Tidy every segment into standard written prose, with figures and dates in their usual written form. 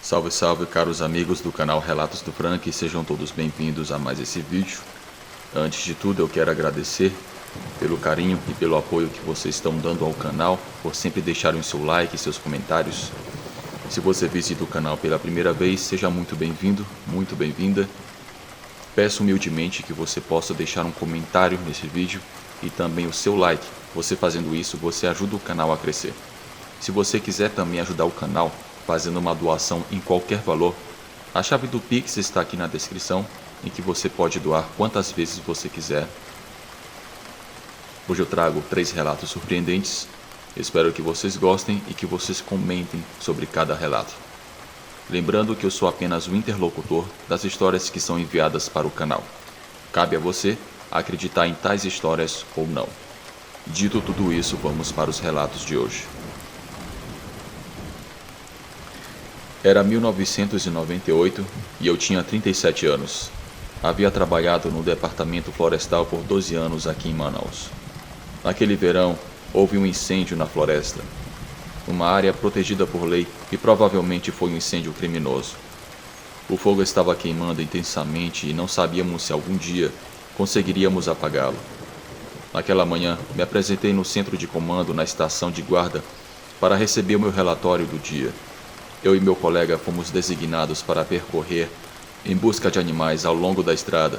Salve, salve, caros amigos do canal Relatos do Frank, sejam todos bem-vindos a mais esse vídeo. Antes de tudo, eu quero agradecer pelo carinho e pelo apoio que vocês estão dando ao canal, por sempre deixarem o seu like e seus comentários. Se você visita o canal pela primeira vez, seja muito bem-vindo, muito bem-vinda. Peço humildemente que você possa deixar um comentário nesse vídeo e também o seu like. Você fazendo isso, você ajuda o canal a crescer. Se você quiser também ajudar o canal, fazendo uma doação em qualquer valor, a chave do Pix está aqui na descrição, em que você pode doar quantas vezes você quiser. Hoje eu trago 3 relatos surpreendentes, espero que vocês gostem e que vocês comentem sobre cada relato. Lembrando que eu sou apenas o interlocutor das histórias que são enviadas para o canal. Cabe a você acreditar em tais histórias ou não. Dito tudo isso, vamos para os relatos de hoje. Era 1998 e eu tinha 37 anos. Havia trabalhado no departamento florestal por 12 anos aqui em Manaus. Naquele verão, houve um incêndio na floresta. Uma área protegida por lei e provavelmente foi um incêndio criminoso. O fogo estava queimando intensamente e não sabíamos se algum dia conseguiríamos apagá-lo. Naquela manhã, me apresentei no centro de comando na estação de guarda para receber o meu relatório do dia. Eu e meu colega fomos designados para percorrer em busca de animais ao longo da estrada.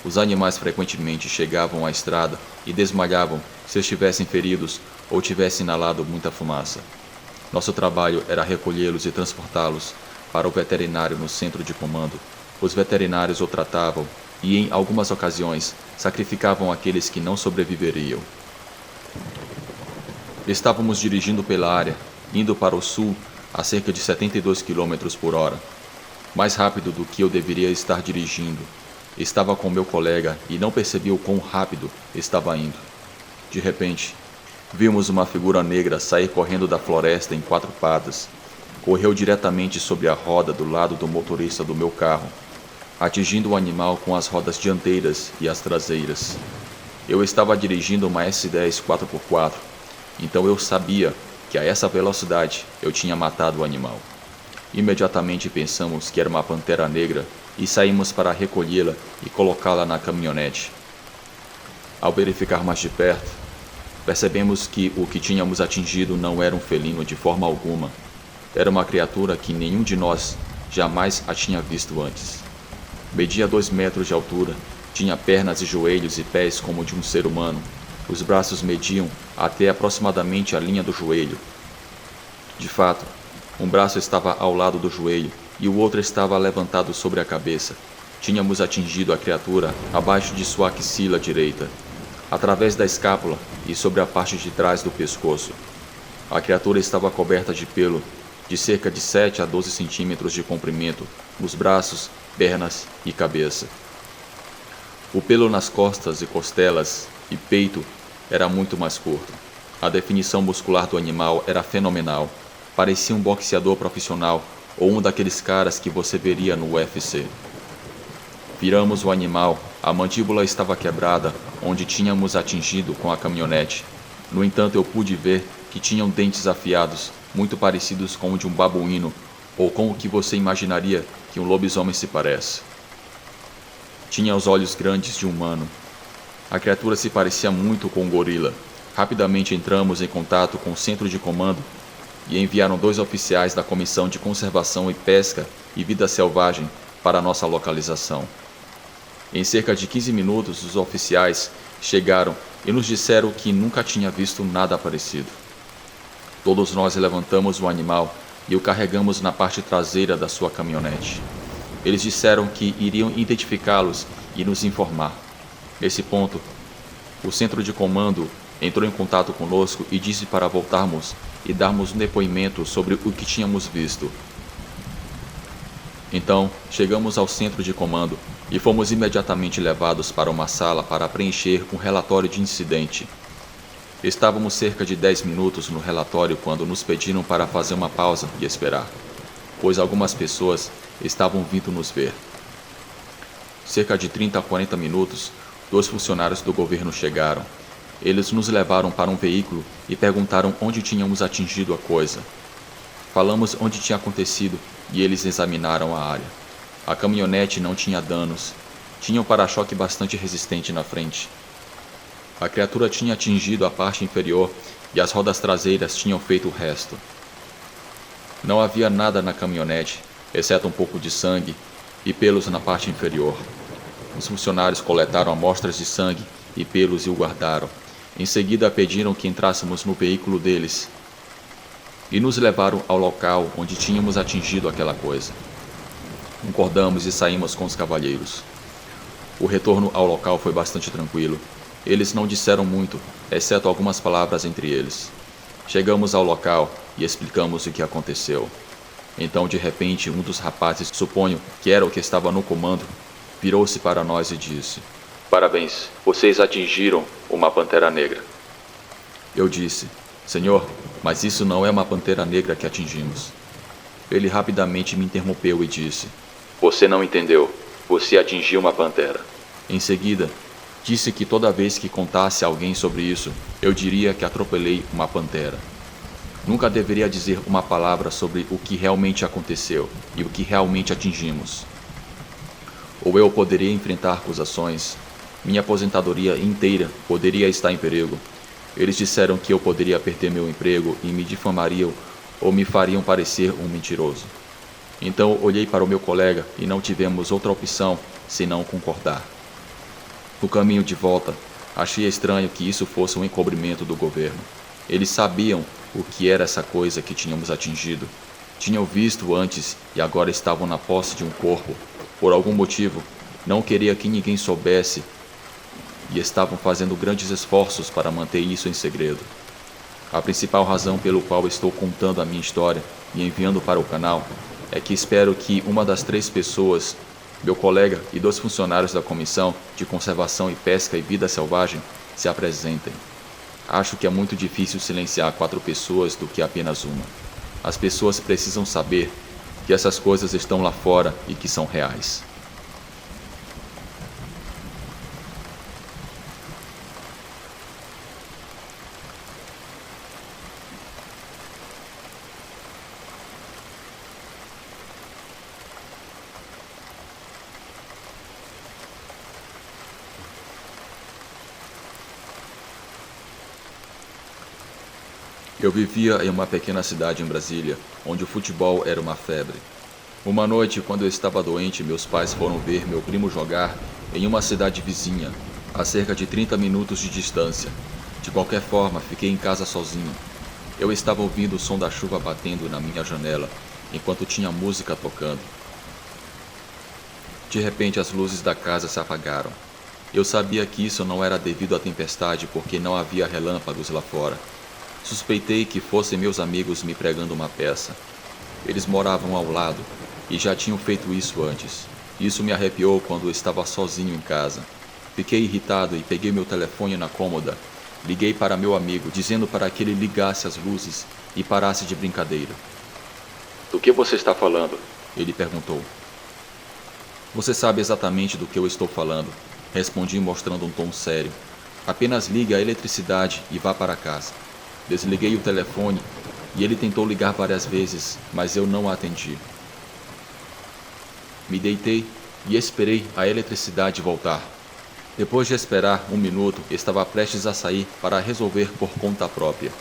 Os animais frequentemente chegavam à estrada e desmaiavam se estivessem feridos ou tivessem inalado muita fumaça. Nosso trabalho era recolhê-los e transportá-los para o veterinário no centro de comando. Os veterinários o tratavam e, em algumas ocasiões, sacrificavam aqueles que não sobreviveriam. Estávamos dirigindo pela área, indo para o sul, a cerca de 72 km por hora. Mais rápido do que eu deveria estar dirigindo. Estava com meu colega e não percebi o quão rápido estava indo. De repente, vimos uma figura negra sair correndo da floresta em 4 patas. Correu diretamente sobre a roda do lado do motorista do meu carro, atingindo o animal com as rodas dianteiras e as traseiras. Eu estava dirigindo uma S10 4x4, então eu sabia que a essa velocidade eu tinha matado o animal. Imediatamente pensamos que era uma pantera negra e saímos para recolhê-la e colocá-la na caminhonete. Ao verificar mais de perto, percebemos que o que tínhamos atingido não era um felino de forma alguma. Era uma criatura que nenhum de nós jamais a tinha visto antes. Media 2 metros de altura, tinha pernas e joelhos e pés como de um ser humano. Os braços mediam até aproximadamente a linha do joelho. De fato, um braço estava ao lado do joelho e o outro estava levantado sobre a cabeça. Tínhamos atingido a criatura abaixo de sua axila direita, através da escápula e sobre a parte de trás do pescoço. A criatura estava coberta de pelo de cerca de 7 a 12 centímetros de comprimento nos braços, pernas e cabeça. O pelo nas costas e costelas e peito era muito mais curto. A definição muscular do animal era fenomenal. Parecia um boxeador profissional ou um daqueles caras que você veria no UFC. Viramos o animal. A mandíbula estava quebrada, onde tínhamos atingido com a caminhonete. No entanto, eu pude ver que tinham dentes afiados, muito parecidos com o de um babuíno ou com o que você imaginaria que um lobisomem se parece. Tinha os olhos grandes de um humano. A criatura se parecia muito com um gorila. Rapidamente entramos em contato com o centro de comando e enviaram 2 oficiais da Comissão de Conservação e Pesca e Vida Selvagem para nossa localização. Em cerca de 15 minutos, os oficiais chegaram e nos disseram que nunca tinha visto nada parecido. Todos nós levantamos o animal e o carregamos na parte traseira da sua caminhonete. Eles disseram que iriam identificá-los e nos informar. Nesse ponto, o centro de comando entrou em contato conosco e disse para voltarmos e darmos um depoimento sobre o que tínhamos visto. Então, chegamos ao centro de comando e fomos imediatamente levados para uma sala para preencher um relatório de incidente. Estávamos cerca de 10 minutos no relatório quando nos pediram para fazer uma pausa e esperar, pois algumas pessoas estavam vindo nos ver. Cerca de 30 a 40 minutos, 2 funcionários do governo chegaram. Eles nos levaram para um veículo e perguntaram onde tínhamos atingido a coisa. Falamos onde tinha acontecido e eles examinaram a área. A caminhonete não tinha danos. Tinha um para-choque bastante resistente na frente. A criatura tinha atingido a parte inferior e as rodas traseiras tinham feito o resto. Não havia nada na caminhonete, exceto um pouco de sangue e pelos na parte inferior. Os funcionários coletaram amostras de sangue e pelos e o guardaram. Em seguida pediram que entrássemos no veículo deles e nos levaram ao local onde tínhamos atingido aquela coisa. Concordamos e saímos com os cavalheiros. O retorno ao local foi bastante tranquilo. Eles não disseram muito, exceto algumas palavras entre eles. Chegamos ao local e explicamos o que aconteceu. Então, de repente, um dos rapazes, suponho que era o que estava no comando, virou-se para nós e disse: "Parabéns, vocês atingiram uma pantera negra." Eu disse: "Senhor, mas isso não é uma pantera negra que atingimos." Ele rapidamente me interrompeu e disse: "Você não entendeu. Você atingiu uma pantera." Em seguida, disse que toda vez que contasse a alguém sobre isso, eu diria que atropelei uma pantera. Nunca deveria dizer uma palavra sobre o que realmente aconteceu e o que realmente atingimos. Ou eu poderia enfrentar acusações. Minha aposentadoria inteira poderia estar em perigo. Eles disseram que eu poderia perder meu emprego e me difamariam ou me fariam parecer um mentiroso. Então olhei para o meu colega e não tivemos outra opção senão concordar. No caminho de volta, achei estranho que isso fosse um encobrimento do governo. Eles sabiam o que era essa coisa que tínhamos atingido. Tinham visto antes e agora estavam na posse de um corpo. Por algum motivo, não queria que ninguém soubesse e estavam fazendo grandes esforços para manter isso em segredo. A principal razão pelo qual estou contando a minha história e enviando para o canal é que espero que uma das 3 pessoas, meu colega e 2 funcionários da Comissão de Conservação e Pesca e Vida Selvagem, se apresentem. Acho que é muito difícil silenciar 4 pessoas do que apenas uma. As pessoas precisam saber que essas coisas estão lá fora e que são reais. Eu vivia em uma pequena cidade em Brasília, onde o futebol era uma febre. Uma noite, quando eu estava doente, meus pais foram ver meu primo jogar em uma cidade vizinha, a cerca de 30 minutos de distância. De qualquer forma, fiquei em casa sozinho. Eu estava ouvindo o som da chuva batendo na minha janela, enquanto tinha música tocando. De repente, as luzes da casa se apagaram. Eu sabia que isso não era devido à tempestade, porque não havia relâmpagos lá fora. Suspeitei que fossem meus amigos me pregando uma peça. Eles moravam ao lado e já tinham feito isso antes. Isso me arrepiou quando estava sozinho em casa. Fiquei irritado e peguei meu telefone na cômoda. Liguei para meu amigo, dizendo para que ele ligasse as luzes e parasse de brincadeira. "Do que você está falando?" ele perguntou. "Você sabe exatamente do que eu estou falando", respondi mostrando um tom sério. "Apenas ligue a eletricidade e vá para casa." Desliguei o telefone e ele tentou ligar várias vezes, mas eu não atendi. Me deitei e esperei a eletricidade voltar. Depois de esperar 1 minuto, estava prestes a sair para resolver por conta própria.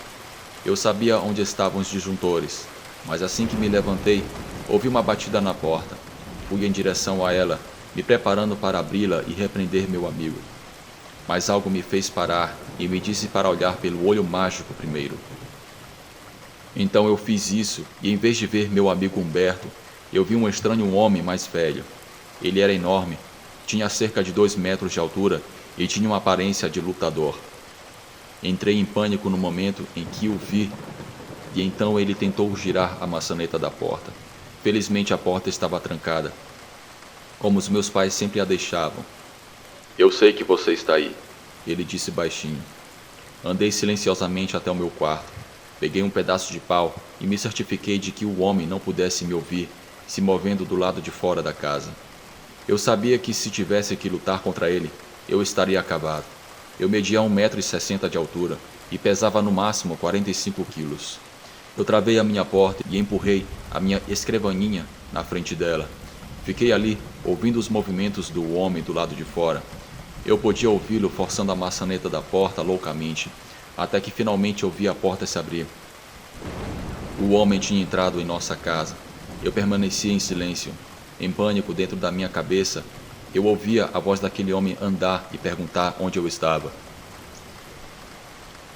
Eu sabia onde estavam os disjuntores, mas assim que me levantei, ouvi uma batida na porta. Fui em direção a ela, me preparando para abri-la e repreender meu amigo. Mas algo me fez parar e me disse para olhar pelo olho mágico primeiro. Então eu fiz isso e, em vez de ver meu amigo Humberto, eu vi um estranho homem mais velho. Ele era enorme, tinha cerca de 2 metros de altura e tinha uma aparência de lutador. Entrei em pânico no momento em que o vi e então ele tentou girar a maçaneta da porta. Felizmente a porta estava trancada, como os meus pais sempre a deixavam. "Eu sei que você está aí", ele disse baixinho. Andei silenciosamente até o meu quarto. Peguei um pedaço de pau e me certifiquei de que o homem não pudesse me ouvir, se movendo do lado de fora da casa. Eu sabia que se tivesse que lutar contra ele, eu estaria acabado. Eu media 1,60 m de altura e pesava no máximo 45 quilos. Eu travei a minha porta e empurrei a minha escrivaninha na frente dela. Fiquei ali, ouvindo os movimentos do homem do lado de fora. Eu podia ouvi-lo forçando a maçaneta da porta loucamente, até que finalmente ouvi a porta se abrir. O homem tinha entrado em nossa casa. Eu permanecia em silêncio, em pânico dentro da minha cabeça. Eu ouvia a voz daquele homem andar e perguntar onde eu estava.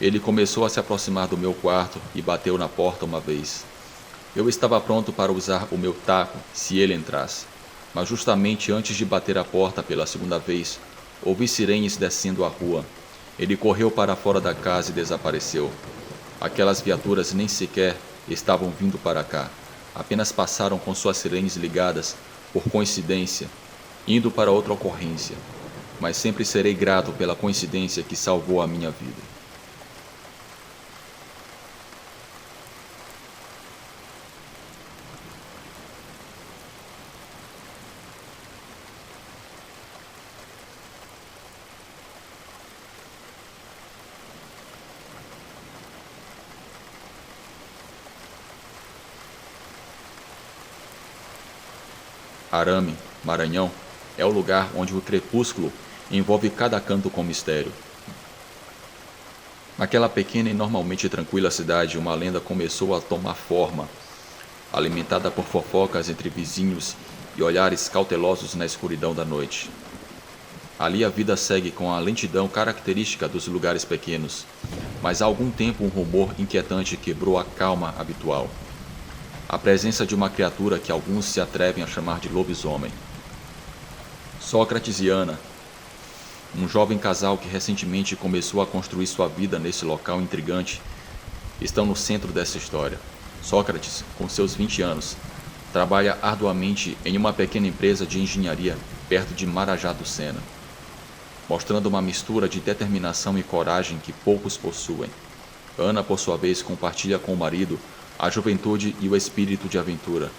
Ele começou a se aproximar do meu quarto e bateu na porta uma vez. Eu estava pronto para usar o meu taco se ele entrasse, mas justamente antes de bater a porta pela segunda vez, ouvi sirenes descendo a rua. Ele correu para fora da casa e desapareceu. Aquelas viaturas nem sequer estavam vindo para cá, apenas passaram com suas sirenes ligadas, por coincidência, indo para outra ocorrência, mas sempre serei grato pela coincidência que salvou a minha vida. Arame, Maranhão, é o lugar onde o crepúsculo envolve cada canto com mistério. Naquela pequena e normalmente tranquila cidade, uma lenda começou a tomar forma, alimentada por fofocas entre vizinhos e olhares cautelosos na escuridão da noite. Ali a vida segue com a lentidão característica dos lugares pequenos, mas há algum tempo um rumor inquietante quebrou a calma habitual. A presença de uma criatura que alguns se atrevem a chamar de lobisomem. Sócrates e Ana, um jovem casal que recentemente começou a construir sua vida nesse local intrigante, estão no centro dessa história. Sócrates, com seus 20 anos, trabalha arduamente em uma pequena empresa de engenharia perto de Marajá do Sena, mostrando uma mistura de determinação e coragem que poucos possuem. Ana, por sua vez, compartilha com o marido a juventude e o espírito de aventura,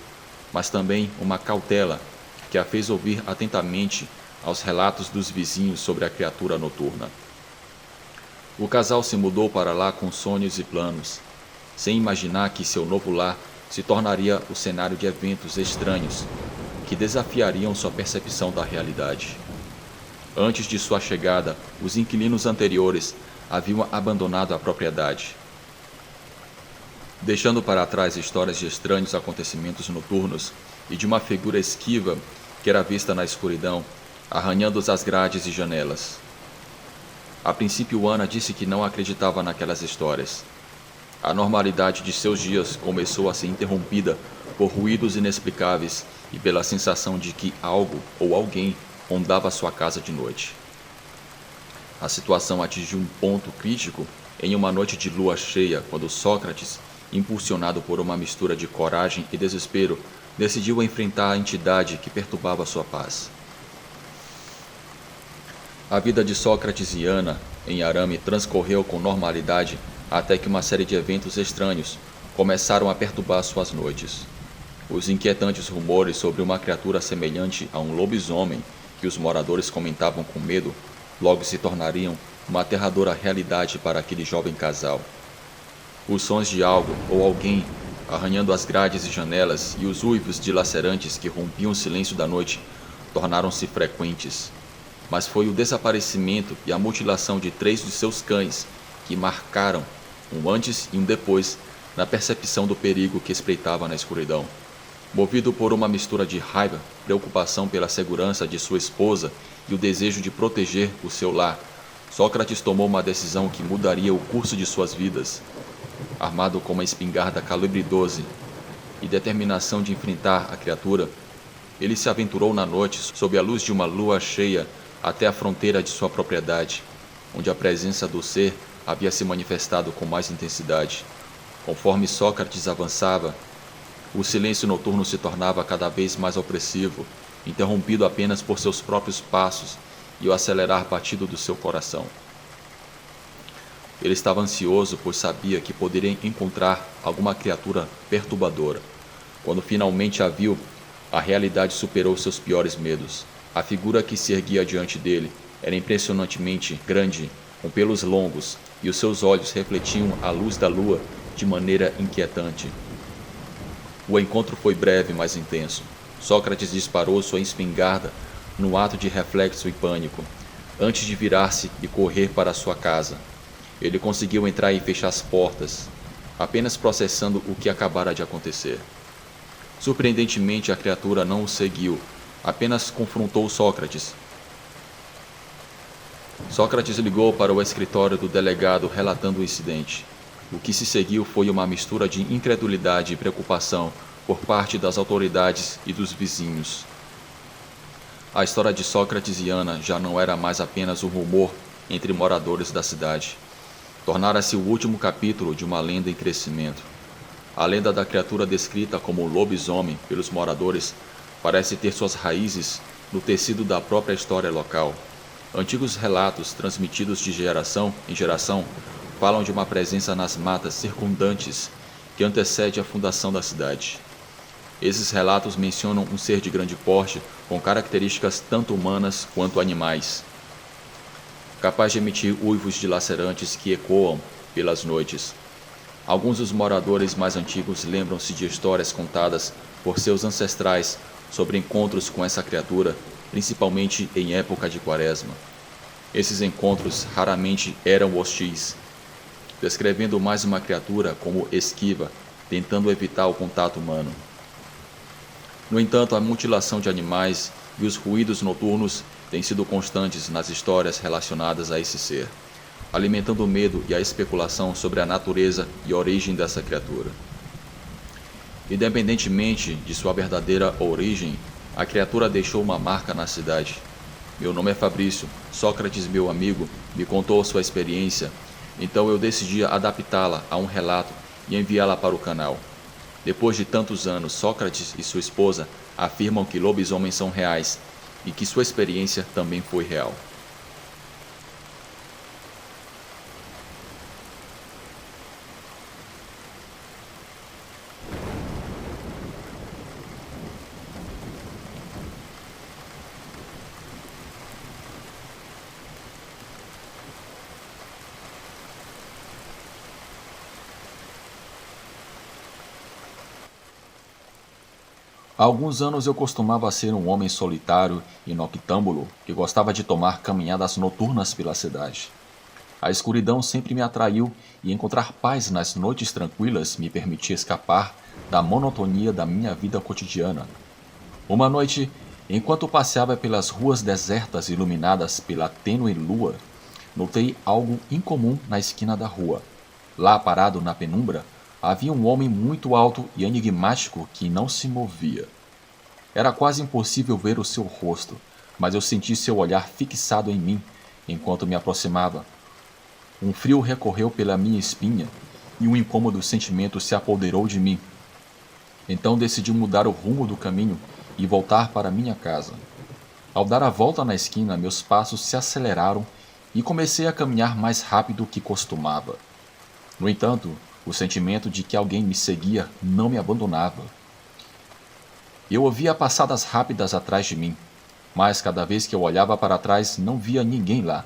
mas também uma cautela que a fez ouvir atentamente aos relatos dos vizinhos sobre a criatura noturna. O casal se mudou para lá com sonhos e planos, sem imaginar que seu novo lar se tornaria o cenário de eventos estranhos que desafiariam sua percepção da realidade. Antes de sua chegada, os inquilinos anteriores haviam abandonado a propriedade, deixando para trás histórias de estranhos acontecimentos noturnos e de uma figura esquiva que era vista na escuridão, arranhando as grades e janelas. A princípio, Ana disse que não acreditava naquelas histórias. A normalidade de seus dias começou a ser interrompida por ruídos inexplicáveis e pela sensação de que algo ou alguém rondava sua casa de noite. A situação atingiu um ponto crítico em uma noite de lua cheia, quando Sócrates, impulsionado por uma mistura de coragem e desespero, decidiu enfrentar a entidade que perturbava sua paz. A vida de Sócrates e Ana em Arame transcorreu com normalidade até que uma série de eventos estranhos começaram a perturbar suas noites. Os inquietantes rumores sobre uma criatura semelhante a um lobisomem que os moradores comentavam com medo logo se tornariam uma aterradora realidade para aquele jovem casal. Os sons de algo ou alguém arranhando as grades e janelas e os uivos dilacerantes que rompiam o silêncio da noite tornaram-se frequentes. Mas foi o desaparecimento e a mutilação de 3 de seus cães que marcaram um antes e um depois na percepção do perigo que espreitava na escuridão. Movido por uma mistura de raiva, preocupação pela segurança de sua esposa e o desejo de proteger o seu lar, Sócrates tomou uma decisão que mudaria o curso de suas vidas. Armado com uma espingarda calibre 12 e determinação de enfrentar a criatura, ele se aventurou na noite sob a luz de uma lua cheia até a fronteira de sua propriedade, onde a presença do ser havia se manifestado com mais intensidade. Conforme Sócrates avançava, o silêncio noturno se tornava cada vez mais opressivo, interrompido apenas por seus próprios passos e o acelerar batido do seu coração. Ele estava ansioso, pois sabia que poderia encontrar alguma criatura perturbadora. Quando finalmente a viu, a realidade superou seus piores medos. A figura que se erguia diante dele era impressionantemente grande, com pelos longos, e os seus olhos refletiam a luz da lua de maneira inquietante. O encontro foi breve, mas intenso. Sócrates disparou sua espingarda no ato de reflexo e pânico, antes de virar-se e correr para sua casa. Ele conseguiu entrar e fechar as portas, apenas processando o que acabara de acontecer. Surpreendentemente, a criatura não o seguiu, apenas confrontou Sócrates. Sócrates ligou para o escritório do delegado relatando o incidente. O que se seguiu foi uma mistura de incredulidade e preocupação por parte das autoridades e dos vizinhos. A história de Sócrates e Ana já não era mais apenas um rumor entre moradores da cidade. Tornara-se o último capítulo de uma lenda em crescimento. A lenda da criatura descrita como lobisomem pelos moradores parece ter suas raízes no tecido da própria história local. Antigos relatos transmitidos de geração em geração falam de uma presença nas matas circundantes que antecede a fundação da cidade. Esses relatos mencionam um ser de grande porte com características tanto humanas quanto animais, capaz de emitir uivos dilacerantes que ecoam pelas noites. Alguns dos moradores mais antigos lembram-se de histórias contadas por seus ancestrais sobre encontros com essa criatura, principalmente em época de quaresma. Esses encontros raramente eram hostis, descrevendo mais uma criatura como esquiva, tentando evitar o contato humano. No entanto, a mutilação de animais e os ruídos noturnos têm sido constantes nas histórias relacionadas a esse ser, alimentando o medo e a especulação sobre a natureza e origem dessa criatura. Independentemente de sua verdadeira origem, a criatura deixou uma marca na cidade. Meu nome é Fabrício. Sócrates, meu amigo, me contou sua experiência, então eu decidi adaptá-la a um relato e enviá-la para o canal. Depois de tantos anos, Sócrates e sua esposa afirmam que lobisomens são reais e que sua experiência também foi real. Há alguns anos eu costumava ser um homem solitário e noctâmbulo que gostava de tomar caminhadas noturnas pela cidade. A escuridão sempre me atraiu e encontrar paz nas noites tranquilas me permitia escapar da monotonia da minha vida cotidiana. Uma noite, enquanto passeava pelas ruas desertas iluminadas pela tênue lua, notei algo incomum na esquina da rua. Lá parado na penumbra, havia um homem muito alto e enigmático que não se movia. Era quase impossível ver o seu rosto, mas eu senti seu olhar fixado em mim enquanto me aproximava. Um frio recorreu pela minha espinha e um incômodo sentimento se apoderou de mim. Então decidi mudar o rumo do caminho e voltar para minha casa. Ao dar a volta na esquina, meus passos se aceleraram e comecei a caminhar mais rápido que costumava. No entanto, o sentimento de que alguém me seguia não me abandonava. Eu ouvia passadas rápidas atrás de mim, mas cada vez que eu olhava para trás não via ninguém lá.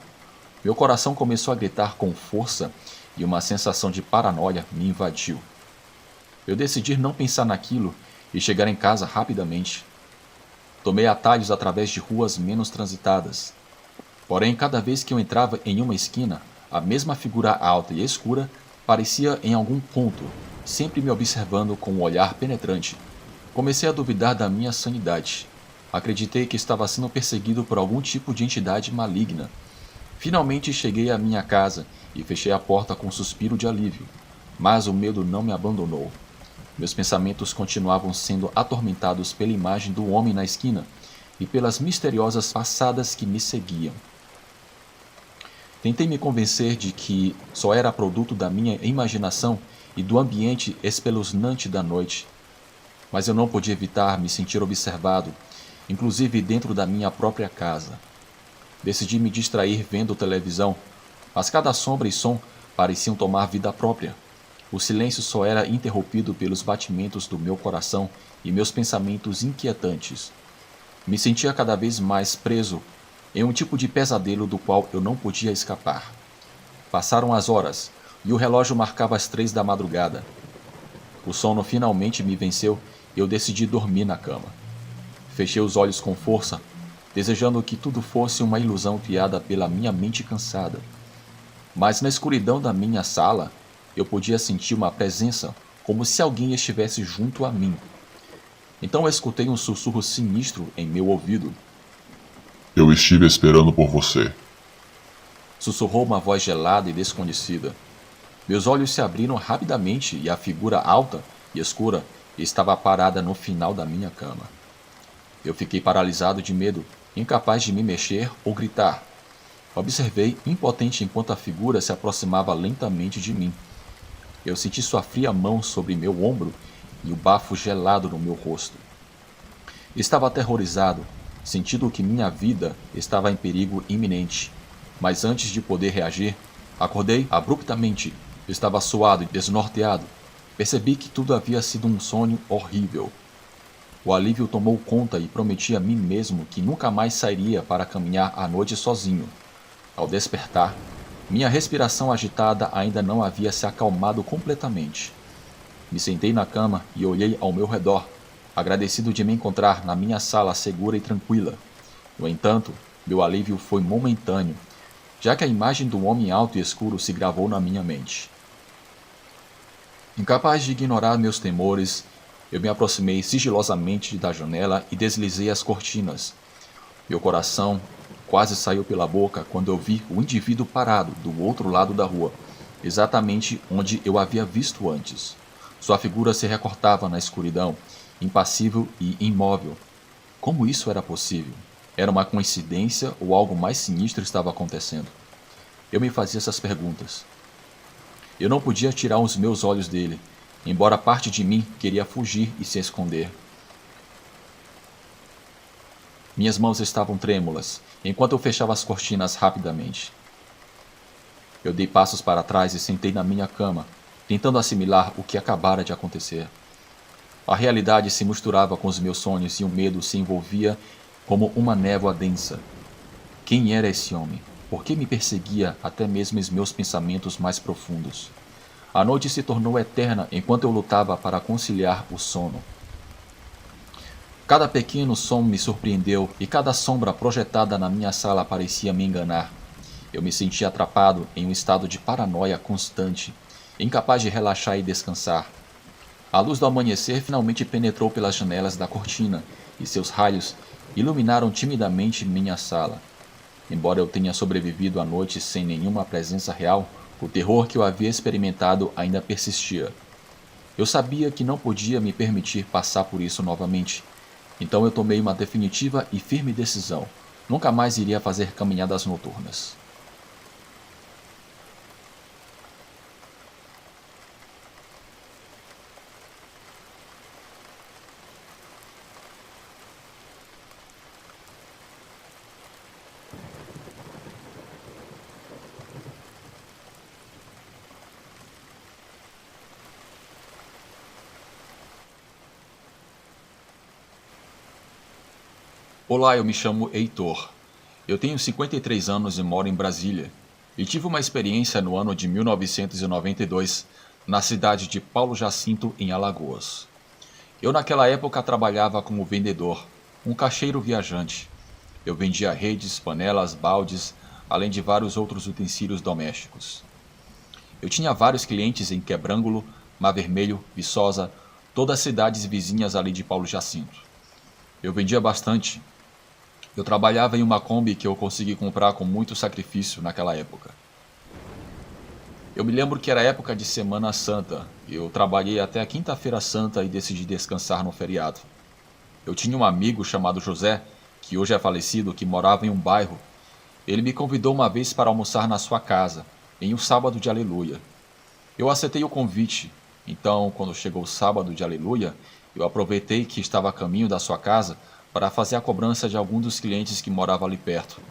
Meu coração começou a gritar com força e uma sensação de paranoia me invadiu. Eu decidi não pensar naquilo e chegar em casa rapidamente. Tomei atalhos através de ruas menos transitadas. Porém, cada vez que eu entrava em uma esquina, a mesma figura alta e escura parecia em algum ponto, sempre me observando com um olhar penetrante. Comecei a duvidar da minha sanidade. Acreditei que estava sendo perseguido por algum tipo de entidade maligna. Finalmente cheguei à minha casa e fechei a porta com um suspiro de alívio. Mas o medo não me abandonou. Meus pensamentos continuavam sendo atormentados pela imagem do homem na esquina e pelas misteriosas passadas que me seguiam. Tentei me convencer de que só era produto da minha imaginação e do ambiente espeluznante da noite. Mas eu não podia evitar me sentir observado, inclusive dentro da minha própria casa. Decidi me distrair vendo televisão, mas cada sombra e som pareciam tomar vida própria. O silêncio só era interrompido pelos batimentos do meu coração e meus pensamentos inquietantes. Me sentia cada vez mais preso em um tipo de pesadelo do qual eu não podia escapar. Passaram as horas. e o relógio marcava as 3 da madrugada. O sono finalmente me venceu e eu decidi dormir na cama. Fechei os olhos com força, desejando que tudo fosse uma ilusão criada pela minha mente cansada. Mas na escuridão da minha sala, eu podia sentir uma presença, como se alguém estivesse junto a mim. Então eu escutei um sussurro sinistro em meu ouvido. Eu estive esperando por você. Sussurrou uma voz gelada e desconhecida. Meus olhos se abriram rapidamente e a figura alta e escura estava parada no final da minha cama. Eu fiquei paralisado de medo, incapaz de me mexer ou gritar. Observei, impotente enquanto a figura se aproximava lentamente de mim. Eu senti sua fria mão sobre meu ombro e o bafo gelado no meu rosto. Estava aterrorizado, sentindo que minha vida estava em perigo iminente. Mas antes de poder reagir, acordei abruptamente. Estava suado e desnorteado. Percebi que tudo havia sido um sonho horrível. O alívio tomou conta e prometi a mim mesmo que nunca mais sairia para caminhar à noite sozinho. Ao despertar, minha respiração agitada ainda não havia se acalmado completamente. Me sentei na cama e olhei ao meu redor, agradecido de me encontrar na minha sala segura e tranquila. No entanto, meu alívio foi momentâneo, já que a imagem do homem alto e escuro se gravou na minha mente. Incapaz de ignorar meus temores, eu me aproximei sigilosamente da janela e deslizei as cortinas. Meu coração quase saiu pela boca quando eu vi o indivíduo parado do outro lado da rua, exatamente onde eu havia visto antes. Sua figura se recortava na escuridão, impassível e imóvel. Como isso era possível? Era uma coincidência ou algo mais sinistro estava acontecendo? Eu me fazia essas perguntas. Eu não podia tirar os meus olhos dele, embora parte de mim queria fugir e se esconder. Minhas mãos estavam trêmulas, enquanto eu fechava as cortinas rapidamente. Eu dei passos para trás e sentei na minha cama, tentando assimilar o que acabara de acontecer. A realidade se misturava com os meus sonhos e o medo se envolvia como uma névoa densa. Quem era esse homem? Por que me perseguia até mesmo os meus pensamentos mais profundos? A noite se tornou eterna enquanto eu lutava para conciliar o sono. Cada pequeno som me surpreendeu e cada sombra projetada na minha sala parecia me enganar. Eu me sentia atrapado em um estado de paranoia constante, incapaz de relaxar e descansar. A luz do amanhecer finalmente penetrou pelas janelas da cortina e seus raios iluminaram timidamente minha sala. Embora eu tenha sobrevivido à noite sem nenhuma presença real, o terror que eu havia experimentado ainda persistia. Eu sabia que não podia me permitir passar por isso novamente. Então eu tomei uma definitiva e firme decisão. Nunca mais iria fazer caminhadas noturnas. Olá, eu me chamo Heitor. Eu tenho 53 anos e moro em Brasília. E tive uma experiência no ano de 1992, na cidade de Paulo Jacinto, em Alagoas. Eu naquela época trabalhava como vendedor, um caixeiro viajante. Eu vendia redes, panelas, baldes, além de vários outros utensílios domésticos. Eu tinha vários clientes em Quebrangulo, Mar Vermelho, Viçosa, todas as cidades vizinhas ali de Paulo Jacinto. Eu vendia bastante. Eu trabalhava em uma Kombi que eu consegui comprar com muito sacrifício naquela época. Eu me lembro que era época de Semana Santa. Eu trabalhei até a Quinta-feira Santa e decidi descansar no feriado. Eu tinha um amigo chamado José, que hoje é falecido, que morava em um bairro. Ele me convidou uma vez para almoçar na sua casa, em um sábado de Aleluia. Eu aceitei o convite. Então, quando chegou o sábado de Aleluia, eu aproveitei que estava a caminho da sua casa para fazer a cobrança de algum dos clientes que morava ali perto.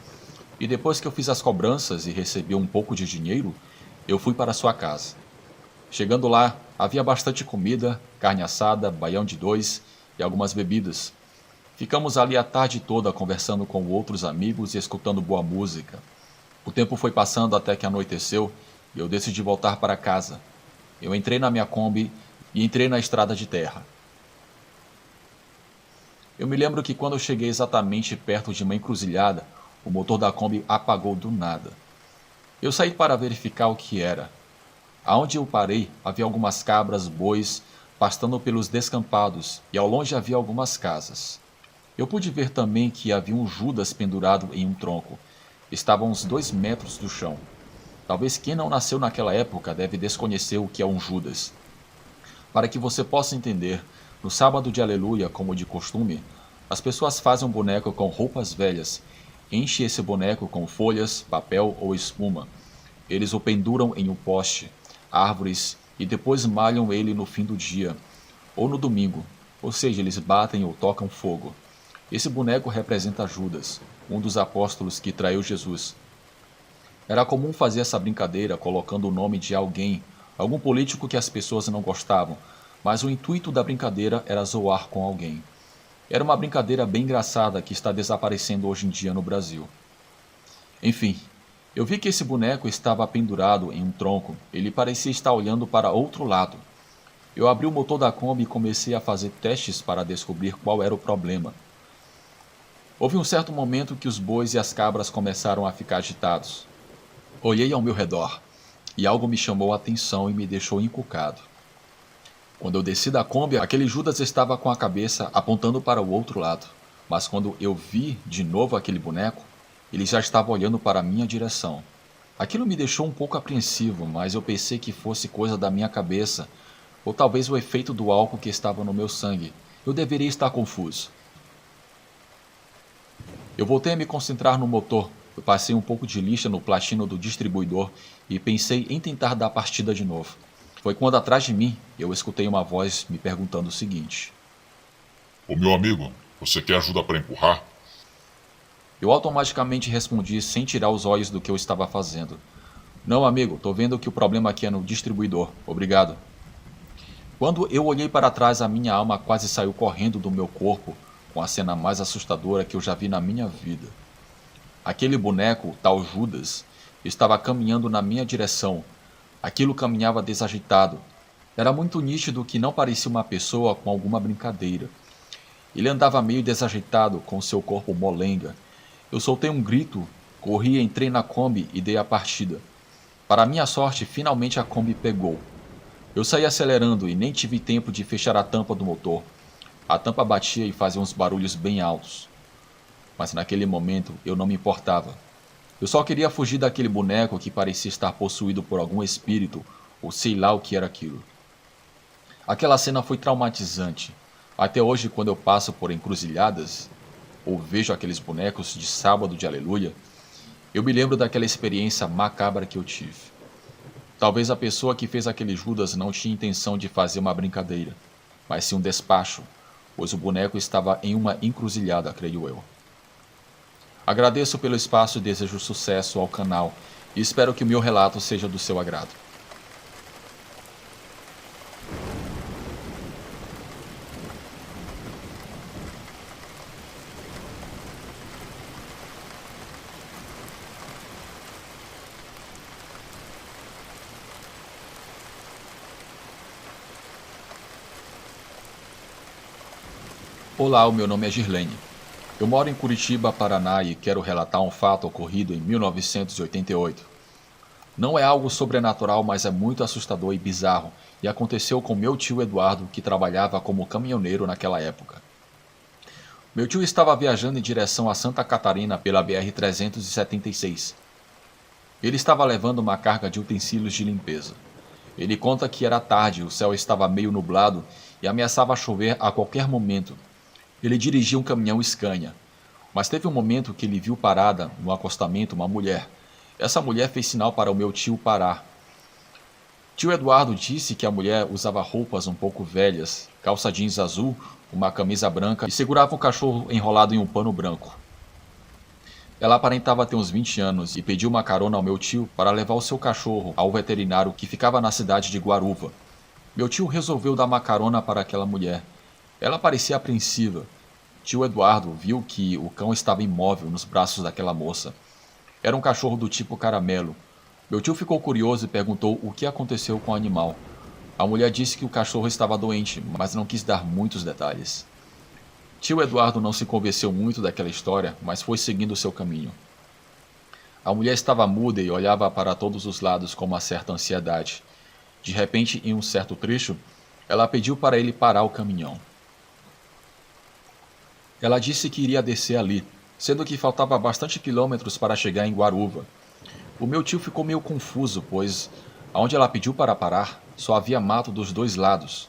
E depois que eu fiz as cobranças e recebi um pouco de dinheiro, eu fui para sua casa. Chegando lá, havia bastante comida, carne assada, baião de dois e algumas bebidas. Ficamos ali a tarde toda conversando com outros amigos e escutando boa música. O tempo foi passando até que anoiteceu Eu decidi voltar para casa. Eu entrei na minha Kombi e entrei na estrada de terra. Eu me lembro que quando eu cheguei exatamente perto de uma encruzilhada, o motor da Kombi apagou do nada. Eu saí para verificar o que era. Aonde eu parei, havia algumas cabras, bois, pastando pelos descampados, e ao longe havia algumas casas. Eu pude ver também que havia um Judas pendurado em um tronco. Estava a uns 2 metros do chão. Talvez quem não nasceu naquela época deve desconhecer o que é um Judas. Para que você possa entender, no sábado de Aleluia, como de costume, as pessoas fazem um boneco com roupas velhas, enchem esse boneco com folhas, papel ou espuma. Eles o penduram em um poste, árvores e depois malham ele no fim do dia, ou no domingo, ou seja, eles batem ou tocam fogo. Esse boneco representa Judas, um dos apóstolos que traiu Jesus. Era comum fazer essa brincadeira colocando o nome de algum político que as pessoas não gostavam, mas o intuito da brincadeira era zoar com alguém. Era uma brincadeira bem engraçada que está desaparecendo hoje em dia no Brasil. Enfim, eu vi que esse boneco estava pendurado em um tronco. Ele parecia estar olhando para outro lado. Eu abri o motor da Kombi e comecei a fazer testes para descobrir qual era o problema. Houve um certo momento que os bois e as cabras começaram a ficar agitados. Olhei ao meu redor e algo me chamou a atenção e me deixou encucado. Quando eu desci da Kombi, aquele Judas estava com a cabeça apontando para o outro lado. Mas quando eu vi de novo aquele boneco, ele já estava olhando para a minha direção. Aquilo me deixou um pouco apreensivo, mas eu pensei que fosse coisa da minha cabeça, ou talvez o efeito do álcool que estava no meu sangue. Eu deveria estar confuso. Eu voltei a me concentrar no motor. Eu passei um pouco de lixa no platino do distribuidor e pensei em tentar dar partida de novo. Foi quando atrás de mim eu escutei uma voz me perguntando o seguinte: Ô meu amigo, você quer ajuda para empurrar? Eu automaticamente respondi sem tirar os olhos do que eu estava fazendo. Não, amigo, tô vendo que o problema aqui é no distribuidor. Obrigado. Quando eu olhei para trás, a minha alma quase saiu correndo do meu corpo, com a cena mais assustadora que eu já vi na minha vida. Aquele boneco, o tal Judas, estava caminhando na minha direção. Aquilo caminhava desajeitado. Era muito nítido que não parecia uma pessoa com alguma brincadeira. Ele andava meio desajeitado, com seu corpo molenga. Eu soltei um grito, corri, entrei na Kombi e dei a partida. Para minha sorte, finalmente a Kombi pegou. Eu saí acelerando e nem tive tempo de fechar a tampa do motor. A tampa batia e fazia uns barulhos bem altos. Mas naquele momento eu não me importava. Eu só queria fugir daquele boneco que parecia estar possuído por algum espírito, ou sei lá o que era aquilo. Aquela cena foi traumatizante. Até hoje, quando eu passo por encruzilhadas, ou vejo aqueles bonecos de sábado de Aleluia, eu me lembro daquela experiência macabra que eu tive. Talvez a pessoa que fez aquele Judas não tinha intenção de fazer uma brincadeira, mas sim um despacho, pois o boneco estava em uma encruzilhada, creio eu. Agradeço pelo espaço e desejo sucesso ao canal, e espero que o meu relato seja do seu agrado. Olá, o meu nome é Girlene. Eu moro em Curitiba, Paraná e quero relatar um fato ocorrido em 1988. Não é algo sobrenatural, mas é muito assustador e bizarro, e aconteceu com meu tio Eduardo, que trabalhava como caminhoneiro naquela época. Meu tio estava viajando em direção a Santa Catarina pela BR-376. Ele estava levando uma carga de utensílios de limpeza. Ele conta que era tarde, o céu estava meio nublado e ameaçava chover a qualquer momento. Ele dirigia um caminhão Scania, mas teve um momento que ele viu parada no acostamento uma mulher. Essa mulher fez sinal para o meu tio parar. Tio Eduardo disse que a mulher usava roupas um pouco velhas, calça jeans azul, uma camisa branca e segurava um cachorro enrolado em um pano branco. Ela aparentava ter uns 20 anos e pediu uma carona ao meu tio para levar o seu cachorro ao veterinário que ficava na cidade de Guaruva. Meu tio resolveu dar uma carona para aquela mulher. Ela parecia apreensiva. Tio Eduardo viu que o cão estava imóvel nos braços daquela moça. Era um cachorro do tipo caramelo, Meu tio ficou curioso e perguntou o que aconteceu com o animal. A mulher disse que o cachorro estava doente, mas não quis dar muitos detalhes. Tio Eduardo não se convenceu muito daquela história, mas foi seguindo seu caminho. A mulher estava muda e olhava para todos os lados com uma certa ansiedade. De repente, em um certo trecho, ela pediu para ele parar o caminhão. Ela disse que iria descer ali, sendo que faltava bastante quilômetros para chegar em Guaruva. O meu tio ficou meio confuso, pois, aonde ela pediu para parar, só havia mato dos dois lados.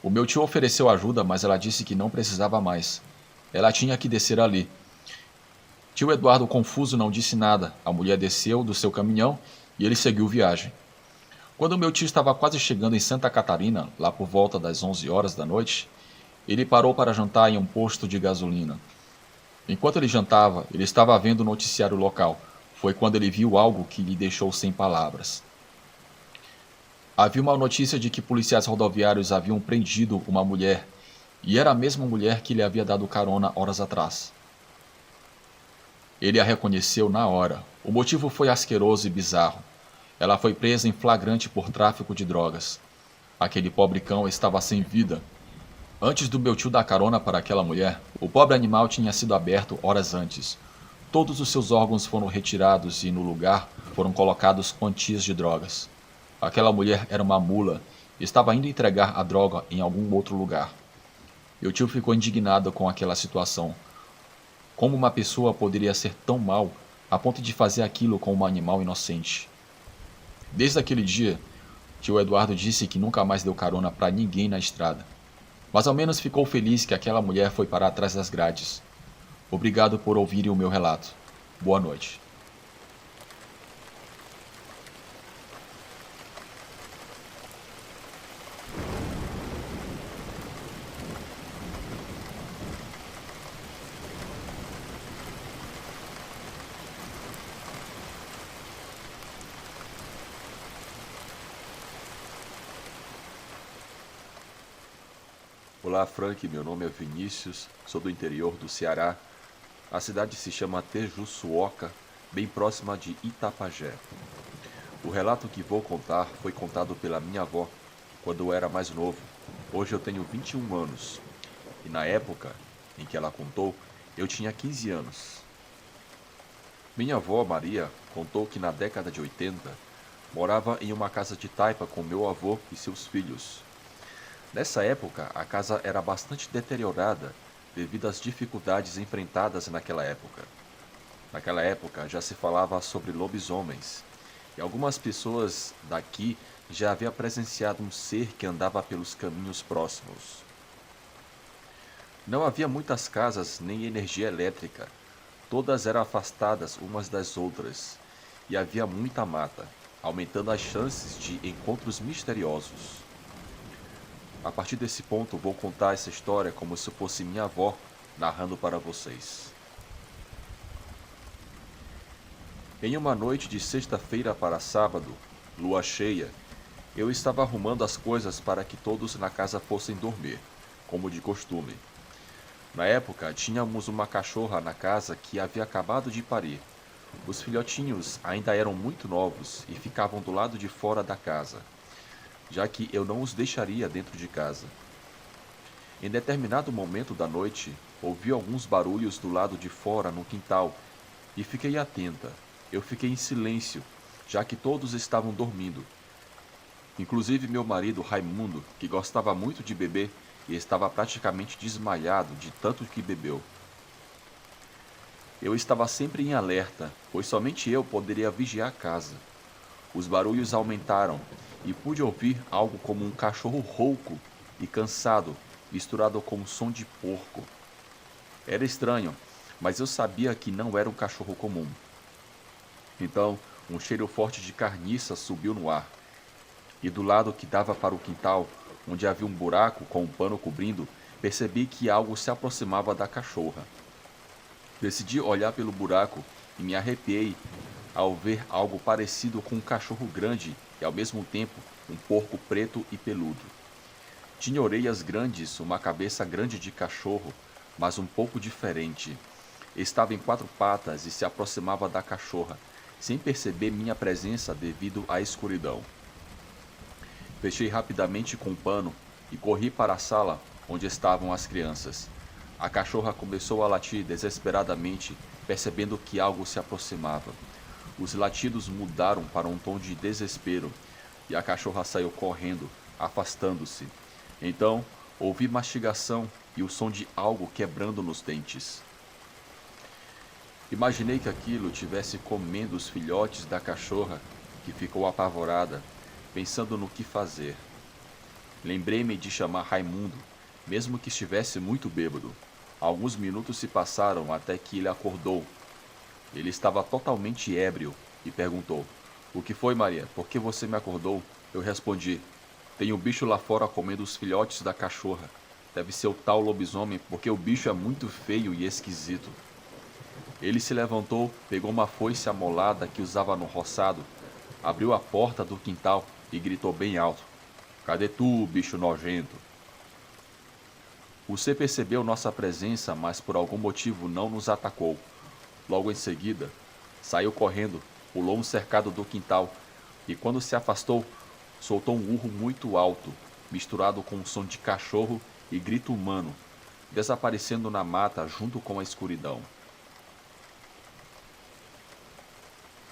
O meu tio ofereceu ajuda, mas ela disse que não precisava mais. Ela tinha que descer ali. Tio Eduardo, confuso, não disse nada. A mulher desceu do seu caminhão e ele seguiu viagem. Quando meu tio estava quase chegando em Santa Catarina, lá por volta das 11 horas da noite, ele parou para jantar em um posto de gasolina. Enquanto ele jantava, ele estava vendo o noticiário local. Foi quando ele viu algo que lhe deixou sem palavras. Havia uma notícia de que policiais rodoviários haviam prendido uma mulher, e era a mesma mulher que lhe havia dado carona horas atrás. Ele a reconheceu na hora. O motivo foi asqueroso e bizarro. Ela foi presa em flagrante por tráfico de drogas. Aquele pobre cão estava sem vida. Antes do meu tio dar carona para aquela mulher, o pobre animal tinha sido aberto horas antes. Todos os seus órgãos foram retirados e, no lugar, foram colocados quantias de drogas. Aquela mulher era uma mula e estava indo entregar a droga em algum outro lugar. Meu tio ficou indignado com aquela situação. Como uma pessoa poderia ser tão mal a ponto de fazer aquilo com um animal inocente? Desde aquele dia, tio Eduardo disse que nunca mais deu carona para ninguém na estrada. Mas ao menos ficou feliz que aquela mulher foi parar atrás das grades. Obrigado por ouvirem o meu relato. Boa noite. Olá, Frank. Meu nome é Vinícius, sou do interior do Ceará. A cidade se chama Tejuçuoca, bem próxima de Itapajé. O relato que vou contar foi contado pela minha avó quando eu era mais novo. Hoje eu tenho 21 anos e na época em que ela contou, eu tinha 15 anos. Minha avó, Maria, contou que na década de 80 morava em uma casa de taipa com meu avô e seus filhos. Nessa época, a casa era bastante deteriorada devido às dificuldades enfrentadas naquela época. Naquela época já se falava sobre lobisomens, e algumas pessoas daqui já haviam presenciado um ser que andava pelos caminhos próximos. Não havia muitas casas nem energia elétrica, todas eram afastadas umas das outras, e havia muita mata, aumentando as chances de encontros misteriosos. A partir desse ponto, vou contar essa história como se fosse minha avó narrando para vocês. Em uma noite de sexta-feira para sábado, lua cheia, eu estava arrumando as coisas para que todos na casa fossem dormir, como de costume. Na época, tínhamos uma cachorra na casa que havia acabado de parir. Os filhotinhos ainda eram muito novos e ficavam do lado de fora da casa, já que eu não os deixaria dentro de casa. Em determinado momento da noite, ouvi alguns barulhos do lado de fora no quintal e fiquei atenta. Eu fiquei em silêncio, já que todos estavam dormindo. Inclusive meu marido Raimundo, que gostava muito de beber e estava praticamente desmaiado de tanto que bebeu. Eu estava sempre em alerta, pois somente eu poderia vigiar a casa. Os barulhos aumentaram e pude ouvir algo como um cachorro rouco e cansado, misturado com um som de porco. Era estranho, mas eu sabia que não era um cachorro comum. Então, um cheiro forte de carniça subiu no ar, e do lado que dava para o quintal, onde havia um buraco com um pano cobrindo, percebi que algo se aproximava da cachorra. Decidi olhar pelo buraco e me arrepiei ao ver algo parecido com um cachorro grande e, ao mesmo tempo, um porco preto e peludo. Tinha orelhas grandes, uma cabeça grande de cachorro, mas um pouco diferente. Estava em 4 patas e se aproximava da cachorra, sem perceber minha presença devido à escuridão. Fechei rapidamente com um pano e corri para a sala onde estavam as crianças. A cachorra começou a latir desesperadamente, percebendo que algo se aproximava. Os latidos mudaram para um tom de desespero e a cachorra saiu correndo, afastando-se. Então, ouvi mastigação e o som de algo quebrando nos dentes. Imaginei que aquilo tivesse comendo os filhotes da cachorra, que ficou apavorada, pensando no que fazer. Lembrei-me de chamar Raimundo, mesmo que estivesse muito bêbado. Alguns minutos se passaram até que ele acordou. Ele estava totalmente ébrio e perguntou: "O que foi, Maria? Por que você me acordou?" Eu respondi: "Tem um bicho lá fora comendo os filhotes da cachorra. Deve ser o tal lobisomem, porque o bicho é muito feio e esquisito." Ele se levantou, pegou uma foice amolada que usava no roçado, abriu a porta do quintal e gritou bem alto: "Cadê tu, bicho nojento?" O C percebeu nossa presença, mas por algum motivo não nos atacou. Logo em seguida, saiu correndo, pulou um cercado do quintal e, quando se afastou, soltou um urro muito alto, misturado com um som de cachorro e grito humano, desaparecendo na mata junto com a escuridão.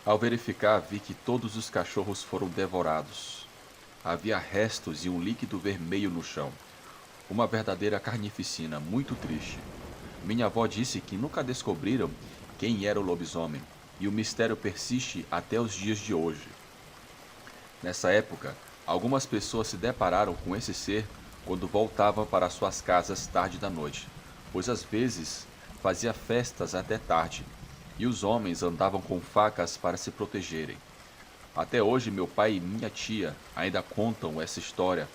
Ao verificar, vi que todos os cachorros foram devorados. Havia restos e um líquido vermelho no chão. Uma verdadeira carnificina, muito triste. Minha avó disse que nunca descobriram quem era o lobisomem, e o mistério persiste até os dias de hoje. Nessa época, algumas pessoas se depararam com esse ser quando voltavam para suas casas tarde da noite, pois às vezes fazia festas até tarde, e os homens andavam com facas para se protegerem. Até hoje, meu pai e minha tia ainda contam essa história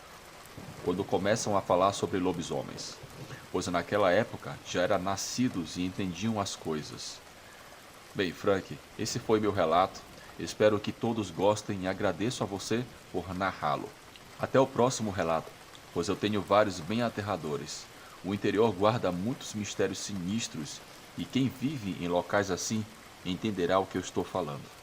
quando começam a falar sobre lobisomens, pois naquela época já eram nascidos e entendiam as coisas. Bem, Frank, esse foi meu relato. Espero que todos gostem e agradeço a você por narrá-lo. Até o próximo relato, pois eu tenho vários bem aterradores. O interior guarda muitos mistérios sinistros e quem vive em locais assim entenderá o que eu estou falando.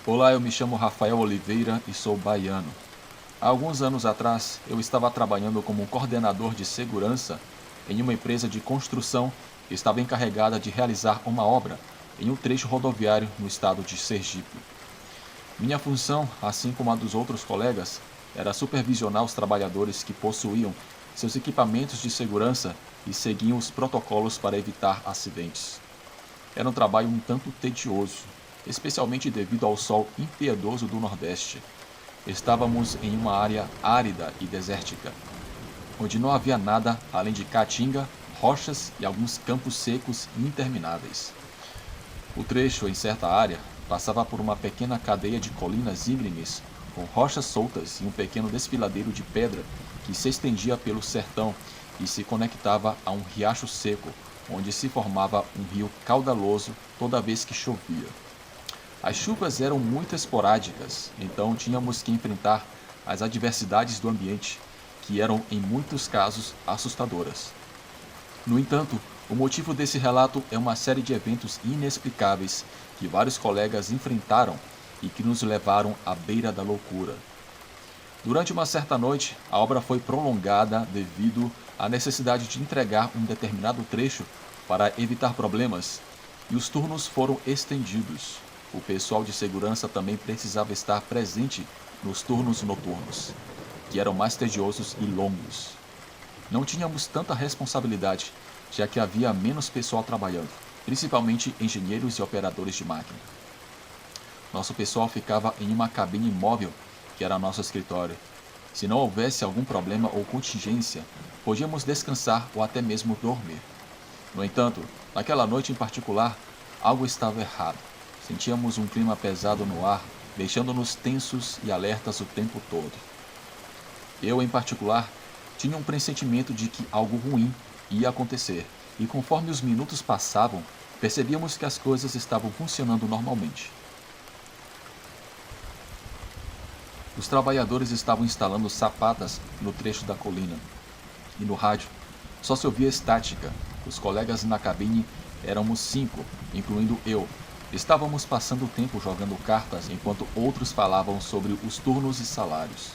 Olá, eu me chamo Rafael Oliveira e sou baiano. Há alguns anos atrás, eu estava trabalhando como coordenador de segurança em uma empresa de construção que estava encarregada de realizar uma obra em um trecho rodoviário no estado de Sergipe. Minha função, assim como a dos outros colegas, era supervisionar os trabalhadores que possuíam seus equipamentos de segurança e seguiam os protocolos para evitar acidentes. Era um trabalho um tanto tedioso, especialmente devido ao sol impiedoso do Nordeste. Estávamos em uma área árida e desértica, onde não havia nada além de caatinga, rochas e alguns campos secos intermináveis. O trecho, em certa área, passava por uma pequena cadeia de colinas íngremes, com rochas soltas e um pequeno desfiladeiro de pedra que se estendia pelo sertão e se conectava a um riacho seco, onde se formava um rio caudaloso toda vez que chovia. As chuvas eram muito esporádicas, então tínhamos que enfrentar as adversidades do ambiente, que eram em muitos casos assustadoras. No entanto, o motivo desse relato é uma série de eventos inexplicáveis que vários colegas enfrentaram e que nos levaram à beira da loucura. Durante uma certa noite, a obra foi prolongada devido à necessidade de entregar um determinado trecho para evitar problemas, e os turnos foram estendidos. O pessoal de segurança também precisava estar presente nos turnos noturnos, que eram mais tediosos e longos. Não tínhamos tanta responsabilidade, já que havia menos pessoal trabalhando, principalmente engenheiros e operadores de máquina. Nosso pessoal ficava em uma cabine móvel, que era nosso escritório. Se não houvesse algum problema ou contingência, podíamos descansar ou até mesmo dormir. No entanto, naquela noite em particular, algo estava errado. Sentíamos um clima pesado no ar, deixando-nos tensos e alertas o tempo todo. Eu, em particular, tinha um pressentimento de que algo ruim ia acontecer, e conforme os minutos passavam, percebíamos que as coisas estavam funcionando normalmente. Os trabalhadores estavam instalando sapatas no trecho da colina, e no rádio só se ouvia estática. Os colegas na cabine éramos 5, incluindo eu. Estávamos passando o tempo jogando cartas enquanto outros falavam sobre os turnos e salários.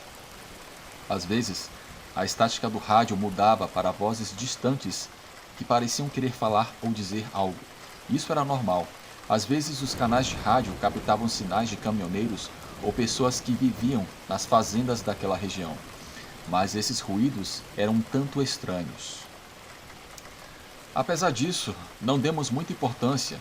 Às vezes, a estática do rádio mudava para vozes distantes que pareciam querer falar ou dizer algo. Isso era normal. Às vezes, os canais de rádio captavam sinais de caminhoneiros ou pessoas que viviam nas fazendas daquela região. Mas esses ruídos eram um tanto estranhos. Apesar disso, não demos muita importância.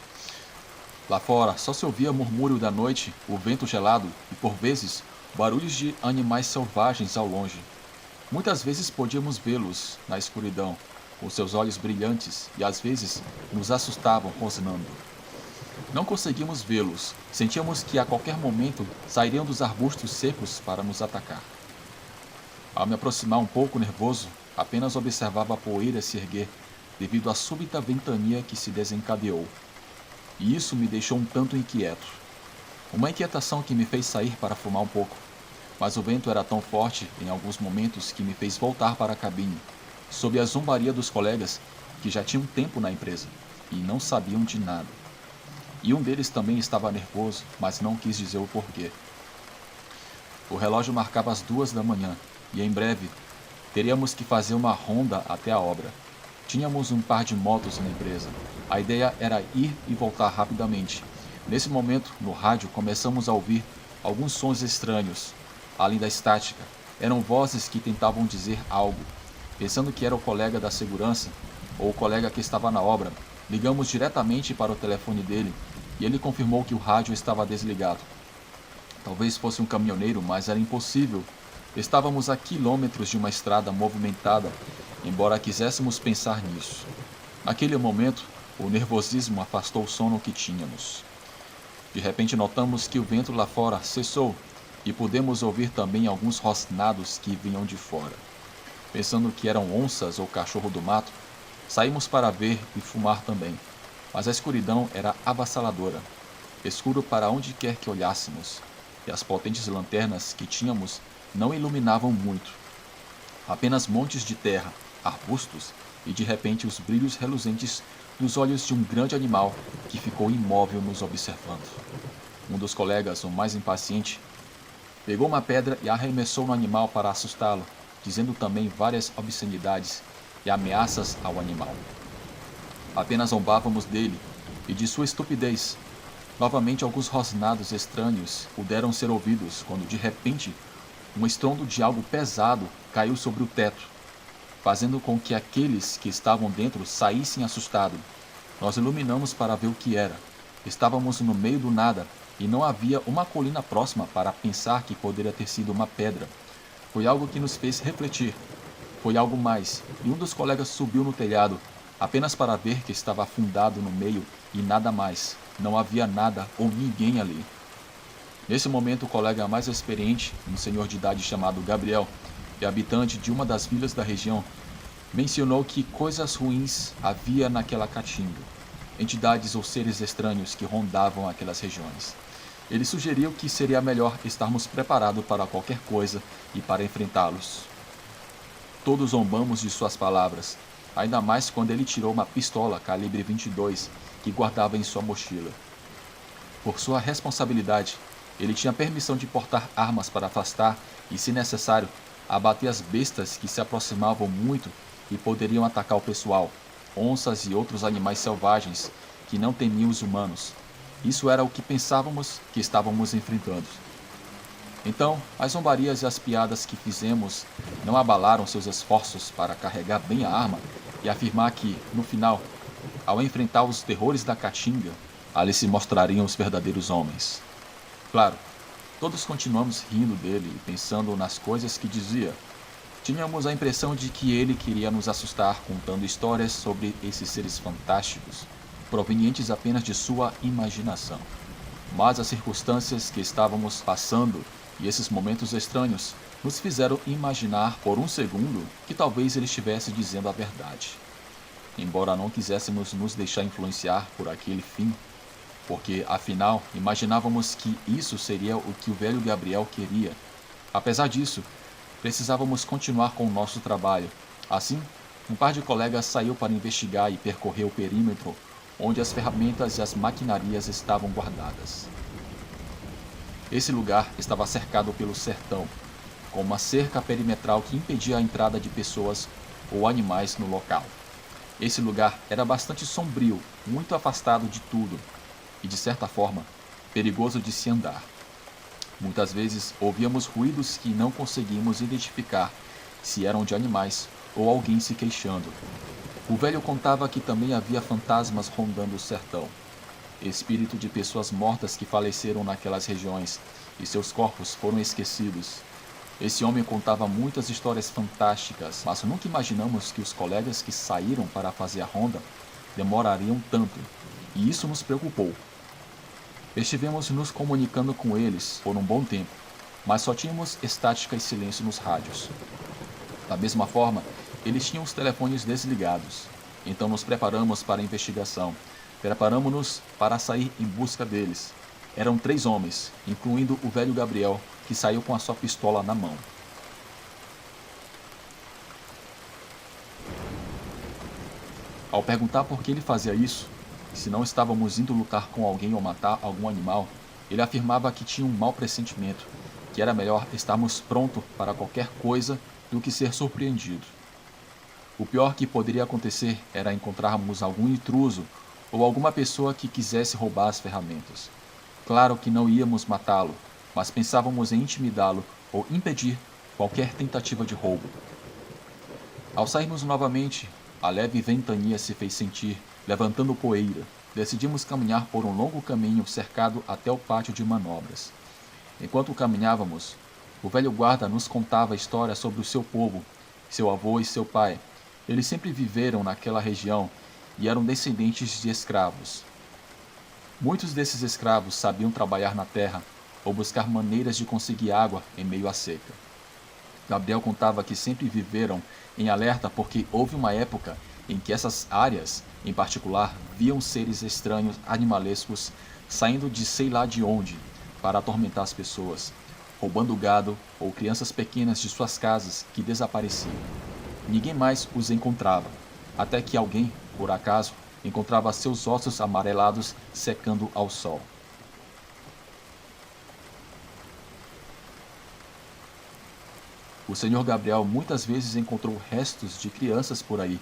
Lá fora só se ouvia murmúrio da noite, o vento gelado e, por vezes, barulhos de animais selvagens ao longe. Muitas vezes podíamos vê-los na escuridão, com seus olhos brilhantes, e às vezes nos assustavam rosnando. Não conseguimos vê-los, sentíamos que a qualquer momento sairiam dos arbustos secos para nos atacar. Ao me aproximar um pouco nervoso, apenas observava a poeira se erguer devido à súbita ventania que se desencadeou. E isso me deixou um tanto inquieto. Uma inquietação que me fez sair para fumar um pouco. Mas o vento era tão forte em alguns momentos que me fez voltar para a cabine, sob a zombaria dos colegas que já tinham tempo na empresa e não sabiam de nada. E um deles também estava nervoso, mas não quis dizer o porquê. O relógio marcava as 2 da manhã e em breve teríamos que fazer uma ronda até a obra. Tínhamos um par de motos na empresa. A ideia era ir e voltar rapidamente. Nesse momento, no rádio, começamos a ouvir alguns sons estranhos. Além da estática, eram vozes que tentavam dizer algo. Pensando que era o colega da segurança ou o colega que estava na obra, ligamos diretamente para o telefone dele e ele confirmou que o rádio estava desligado. Talvez fosse um caminhoneiro, mas era impossível. Estávamos a quilômetros de uma estrada movimentada, embora quiséssemos pensar nisso. Naquele momento, o nervosismo afastou o sono que tínhamos. De repente notamos que o vento lá fora cessou e pudemos ouvir também alguns rosnados que vinham de fora. Pensando que eram onças ou cachorro do mato, saímos para ver e fumar também. Mas a escuridão era avassaladora, escuro para onde quer que olhássemos, e as potentes lanternas que tínhamos não iluminavam muito. Apenas montes de terra, arbustos e de repente os brilhos reluzentes dos olhos de um grande animal que ficou imóvel nos observando. Um dos colegas, o mais impaciente, pegou uma pedra e arremessou no animal para assustá-lo, dizendo também várias obscenidades e ameaças ao animal. Apenas zombávamos dele e de sua estupidez. Novamente alguns rosnados estranhos puderam ser ouvidos quando de repente um estrondo de algo pesado caiu sobre o teto, fazendo com que aqueles que estavam dentro saíssem assustados. Nós iluminamos para ver o que era. Estávamos no meio do nada e não havia uma colina próxima para pensar que poderia ter sido uma pedra. Foi algo que nos fez refletir. Foi algo mais, e um dos colegas subiu no telhado, apenas para ver que estava afundado no meio e nada mais. Não havia nada ou ninguém ali. Nesse momento, o colega mais experiente, um senhor de idade chamado Gabriel, e habitante de uma das vilas da região, mencionou que coisas ruins havia naquela caatinga, entidades ou seres estranhos que rondavam aquelas regiões. Ele sugeriu que seria melhor estarmos preparados para qualquer coisa e para enfrentá-los. Todos zombamos de suas palavras, ainda mais quando ele tirou uma pistola calibre 22 que guardava em sua mochila. Por sua responsabilidade, ele tinha permissão de portar armas para afastar e, se necessário, abater as bestas que se aproximavam muito e poderiam atacar o pessoal, onças e outros animais selvagens que não temiam os humanos. Isso era o que pensávamos que estávamos enfrentando. Então, as zombarias e as piadas que fizemos não abalaram seus esforços para carregar bem a arma e afirmar que, no final, ao enfrentar os terrores da caatinga, ali se mostrariam os verdadeiros homens. Claro, todos continuamos rindo dele e pensando nas coisas que dizia. Tínhamos a impressão de que ele queria nos assustar contando histórias sobre esses seres fantásticos, provenientes apenas de sua imaginação. Mas as circunstâncias que estávamos passando e esses momentos estranhos nos fizeram imaginar por um segundo que talvez ele estivesse dizendo a verdade. Embora não quiséssemos nos deixar influenciar por aquele fim, porque afinal imaginávamos que isso seria o que o velho Gabriel queria. Apesar disso, precisávamos continuar com o nosso trabalho. Assim, um par de colegas saiu para investigar e percorrer o perímetro onde as ferramentas e as maquinarias estavam guardadas. Esse lugar estava cercado pelo sertão, com uma cerca perimetral que impedia a entrada de pessoas ou animais no local. Esse lugar era bastante sombrio, muito afastado de tudo e, de certa forma, perigoso de se andar. Muitas vezes ouvíamos ruídos que não conseguíamos identificar se eram de animais ou alguém se queixando. O velho contava que também havia fantasmas rondando o sertão, espírito de pessoas mortas que faleceram naquelas regiões e seus corpos foram esquecidos. Esse homem contava muitas histórias fantásticas, mas nunca imaginamos que os colegas que saíram para fazer a ronda demorariam tanto, e isso nos preocupou. Estivemos nos comunicando com eles por um bom tempo, mas só tínhamos estática e silêncio nos rádios. Da mesma forma, eles tinham os telefones desligados. Então nos preparamos para a investigação. Preparamos-nos para sair em busca deles. Eram 3 homens, incluindo o velho Gabriel, que saiu com a sua pistola na mão. Ao perguntar por que ele fazia isso, se não estávamos indo lutar com alguém ou matar algum animal, ele afirmava que tinha um mau pressentimento, que era melhor estarmos prontos para qualquer coisa do que ser surpreendido. O pior que poderia acontecer era encontrarmos algum intruso ou alguma pessoa que quisesse roubar as ferramentas. Claro que não íamos matá-lo, mas pensávamos em intimidá-lo ou impedir qualquer tentativa de roubo. Ao sairmos novamente, a leve ventania se fez sentir, levantando poeira. Decidimos caminhar por um longo caminho cercado até o pátio de manobras. Enquanto caminhávamos, o velho guarda nos contava histórias sobre o seu povo, seu avô e seu pai. Eles sempre viveram naquela região e eram descendentes de escravos. Muitos desses escravos sabiam trabalhar na terra ou buscar maneiras de conseguir água em meio à seca. Gabriel contava que sempre viveram em alerta porque houve uma época em que essas áreas, em particular, viam seres estranhos animalescos saindo de sei lá de onde para atormentar as pessoas, roubando gado ou crianças pequenas de suas casas que desapareciam. Ninguém mais os encontrava, até que alguém, por acaso, encontrava seus ossos amarelados secando ao sol. O Sr. Gabriel muitas vezes encontrou restos de crianças por aí,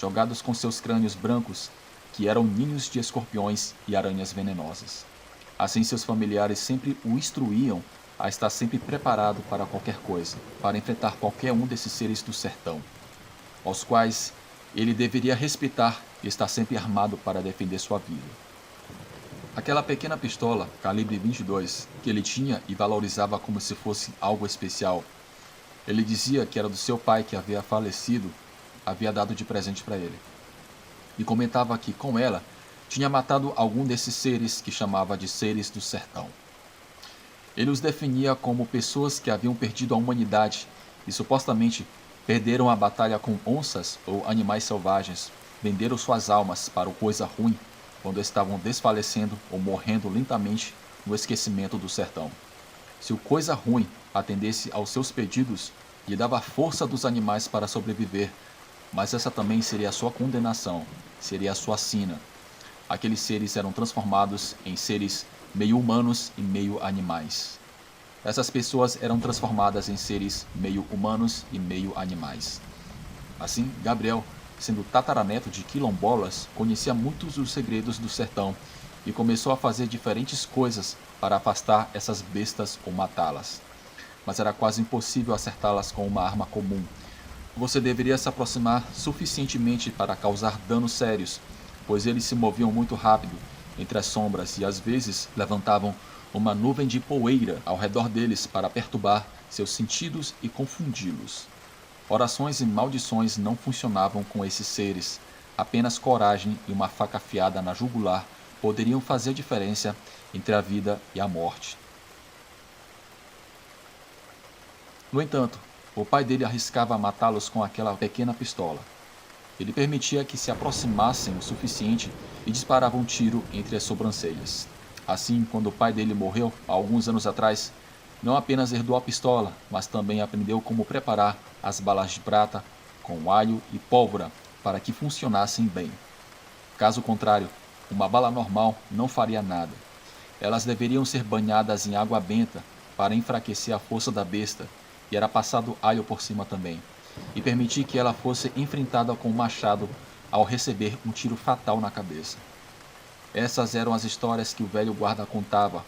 jogados com seus crânios brancos, que eram ninhos de escorpiões e aranhas venenosas. Assim, seus familiares sempre o instruíam a estar sempre preparado para qualquer coisa, para enfrentar qualquer um desses seres do sertão, aos quais ele deveria respeitar e estar sempre armado para defender sua vida. Aquela pequena pistola, calibre 22, que ele tinha e valorizava como se fosse algo especial, ele dizia que era do seu pai que havia falecido, havia dado de presente para ele. E comentava que, com ela, tinha matado algum desses seres que chamava de seres do sertão. Ele os definia como pessoas que haviam perdido a humanidade e supostamente perderam a batalha com onças ou animais selvagens, venderam suas almas para o coisa ruim quando estavam desfalecendo ou morrendo lentamente no esquecimento do sertão. Se o coisa ruim atendesse aos seus pedidos, lhe dava a força dos animais para sobreviver, mas essa também seria a sua condenação, seria a sua sina. Aqueles seres eram transformados em seres meio humanos e meio animais. Essas pessoas eram transformadas em seres meio humanos e meio animais. Assim, Gabriel, sendo tataraneto de quilombolas, conhecia muitos dos segredos do sertão e começou a fazer diferentes coisas para afastar essas bestas ou matá-las. Mas era quase impossível acertá-las com uma arma comum. Você deveria se aproximar suficientemente para causar danos sérios, pois eles se moviam muito rápido entre as sombras e às vezes levantavam uma nuvem de poeira ao redor deles para perturbar seus sentidos e confundi-los. Orações e maldições não funcionavam com esses seres. Apenas coragem e uma faca afiada na jugular poderiam fazer a diferença entre a vida e a morte. No entanto, o pai dele arriscava matá-los com aquela pequena pistola. Ele permitia que se aproximassem o suficiente e disparava um tiro entre as sobrancelhas. Assim, quando o pai dele morreu, há alguns anos atrás, não apenas herdou a pistola, mas também aprendeu como preparar as balas de prata com alho e pólvora para que funcionassem bem. Caso contrário, uma bala normal não faria nada. Elas deveriam ser banhadas em água benta para enfraquecer a força da besta, e era passado alho por cima também, e permitir que ela fosse enfrentada com um machado ao receber um tiro fatal na cabeça. Essas eram as histórias que o velho guarda contava.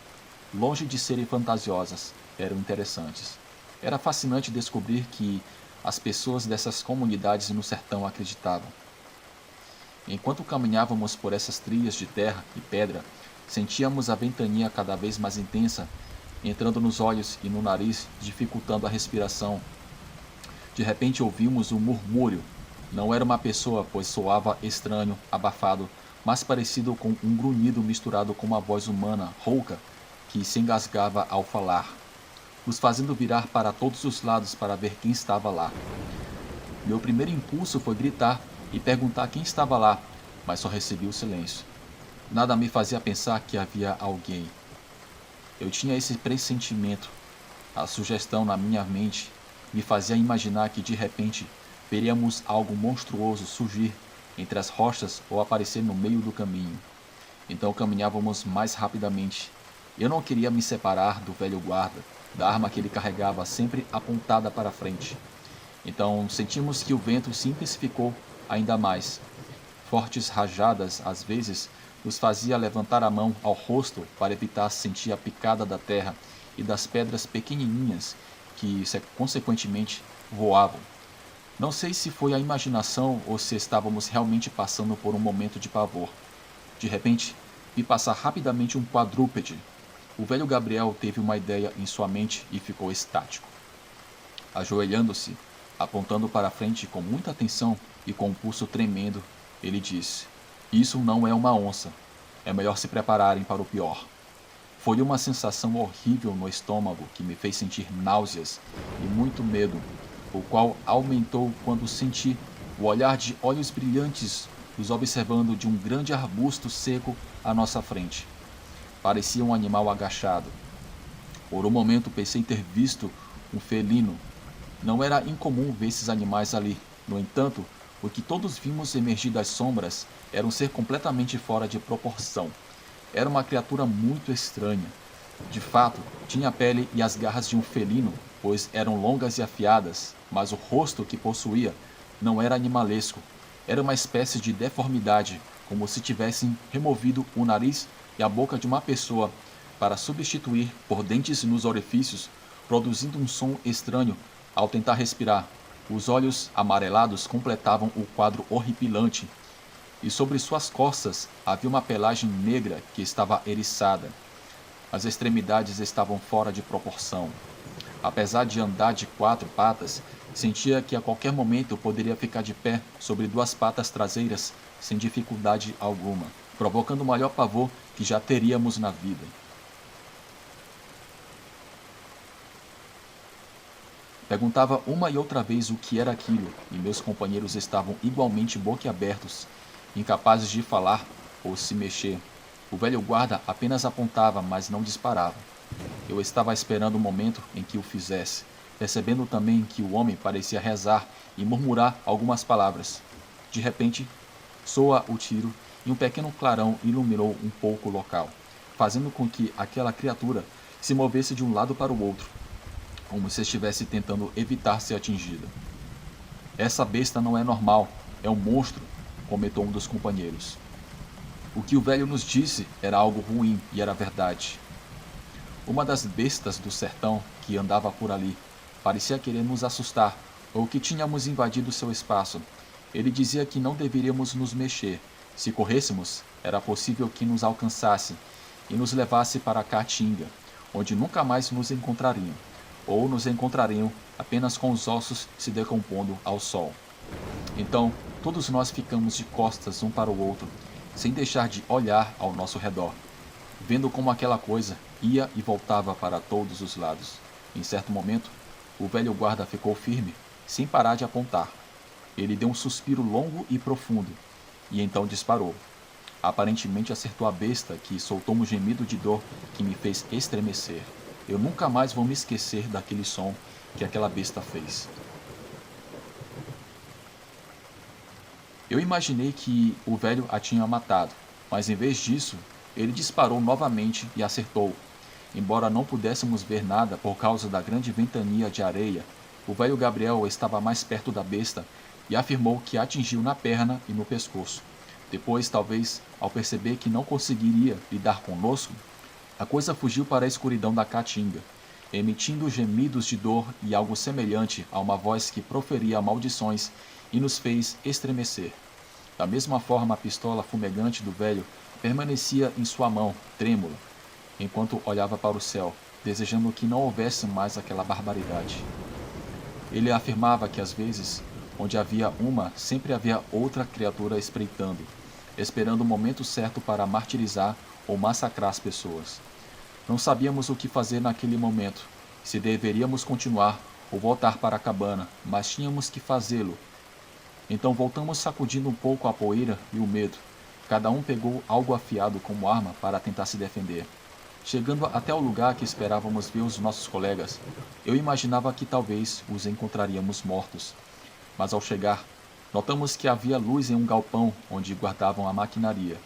Longe de serem fantasiosas, eram interessantes. Era fascinante descobrir que as pessoas dessas comunidades no sertão acreditavam. Enquanto caminhávamos por essas trilhas de terra e pedra, sentíamos a ventania cada vez mais intensa, entrando nos olhos e no nariz, dificultando a respiração. De repente ouvimos um murmúrio. Não era uma pessoa, pois soava estranho, abafado, mas parecido com um grunhido misturado com uma voz humana, rouca, que se engasgava ao falar, nos fazendo virar para todos os lados para ver quem estava lá. Meu primeiro impulso foi gritar e perguntar quem estava lá, mas só recebi o silêncio. Nada me fazia pensar que havia alguém. Eu tinha esse pressentimento. A sugestão na minha mente me fazia imaginar que de repente veríamos algo monstruoso surgir entre as rochas ou aparecer no meio do caminho. Então caminhávamos mais rapidamente. Eu não queria me separar do velho guarda, da arma que ele carregava sempre apontada para frente. Então sentimos que o vento se intensificou ainda mais. Fortes rajadas, às vezes, nos fazia levantar a mão ao rosto para evitar sentir a picada da terra e das pedras pequenininhas que, consequentemente, voavam. Não sei se foi a imaginação ou se estávamos realmente passando por um momento de pavor. De repente, vi passar rapidamente um quadrúpede. O velho Gabriel teve uma ideia em sua mente e ficou estático. Ajoelhando-se, apontando para frente com muita atenção e com o pulso tremendo, ele disse: "Isso não é uma onça. É melhor se prepararem para o pior." Foi uma sensação horrível no estômago que me fez sentir náuseas e muito medo, o qual aumentou quando senti o olhar de olhos brilhantes nos observando de um grande arbusto seco à nossa frente. Parecia um animal agachado. Por um momento pensei ter visto um felino. Não era incomum ver esses animais ali. No entanto, o que todos vimos emergir das sombras era um ser completamente fora de proporção. Era uma criatura muito estranha. De fato, tinha a pele e as garras de um felino, pois eram longas e afiadas, mas o rosto que possuía não era animalesco. Era uma espécie de deformidade, como se tivessem removido o nariz e a boca de uma pessoa para substituir por dentes nos orifícios, produzindo um som estranho ao tentar respirar. Os olhos amarelados completavam o quadro horripilante, e sobre suas costas havia uma pelagem negra que estava eriçada. As extremidades estavam fora de proporção. Apesar de andar de 4 patas, sentia que a qualquer momento poderia ficar de pé sobre 2 patas traseiras sem dificuldade alguma, provocando o maior pavor que já teríamos na vida. Perguntava uma e outra vez o que era aquilo, e meus companheiros estavam igualmente boquiabertos, incapazes de falar ou se mexer. O velho guarda apenas apontava, mas não disparava. Eu estava esperando o momento em que o fizesse, percebendo também que o homem parecia rezar e murmurar algumas palavras. De repente, soa o tiro e um pequeno clarão iluminou um pouco o local, fazendo com que aquela criatura se movesse de um lado para o outro, como se estivesse tentando evitar ser atingida. "Essa besta não é normal, é um monstro", comentou um dos companheiros. O que o velho nos disse era algo ruim e era verdade. Uma das bestas do sertão que andava por ali parecia querer nos assustar ou que tínhamos invadido seu espaço. Ele dizia que não deveríamos nos mexer. Se corrêssemos, era possível que nos alcançasse e nos levasse para a Caatinga, onde nunca mais nos encontrariam, ou nos encontrariam apenas com os ossos se decompondo ao sol. Então, todos nós ficamos de costas um para o outro, sem deixar de olhar ao nosso redor, vendo como aquela coisa ia e voltava para todos os lados. Em certo momento, o velho guarda ficou firme, sem parar de apontar. Ele deu um suspiro longo e profundo, e então disparou. Aparentemente acertou a besta, que soltou um gemido de dor que me fez estremecer. Eu nunca mais vou me esquecer daquele som que aquela besta fez. Eu imaginei que o velho a tinha matado, mas em vez disso, ele disparou novamente e acertou. Embora não pudéssemos ver nada por causa da grande ventania de areia, o velho Gabriel estava mais perto da besta e afirmou que a atingiu na perna e no pescoço. Depois, talvez, ao perceber que não conseguiria lidar conosco, a coisa fugiu para a escuridão da caatinga, emitindo gemidos de dor e algo semelhante a uma voz que proferia maldições e nos fez estremecer. Da mesma forma, a pistola fumegante do velho permanecia em sua mão, trêmula, enquanto olhava para o céu, desejando que não houvesse mais aquela barbaridade. Ele afirmava que às vezes, onde havia uma, sempre havia outra criatura espreitando, esperando o momento certo para martirizar ou massacrar as pessoas. Não sabíamos o que fazer naquele momento, se deveríamos continuar ou voltar para a cabana, mas tínhamos que fazê-lo. Então voltamos sacudindo um pouco a poeira e o medo. Cada um pegou algo afiado como arma para tentar se defender. Chegando até o lugar que esperávamos ver os nossos colegas, eu imaginava que talvez os encontraríamos mortos. Mas ao chegar, notamos que havia luz em um galpão onde guardavam a maquinaria.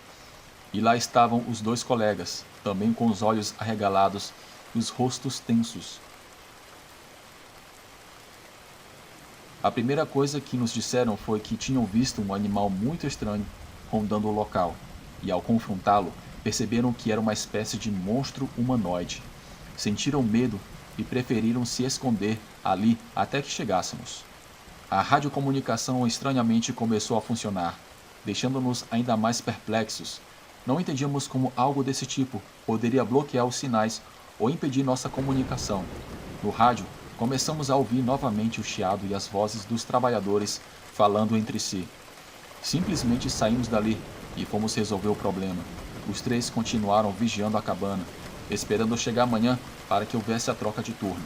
E lá estavam os dois colegas, também com os olhos arregalados e os rostos tensos. A primeira coisa que nos disseram foi que tinham visto um animal muito estranho rondando o local, e ao confrontá-lo, perceberam que era uma espécie de monstro humanoide. Sentiram medo e preferiram se esconder ali até que chegássemos. A radiocomunicação estranhamente começou a funcionar, deixando-nos ainda mais perplexos. Não entendíamos como algo desse tipo poderia bloquear os sinais ou impedir nossa comunicação. No rádio, começamos a ouvir novamente o chiado e as vozes dos trabalhadores falando entre si. Simplesmente saímos dali e fomos resolver o problema. Os três continuaram vigiando a cabana, esperando chegar amanhã para que houvesse a troca de turno.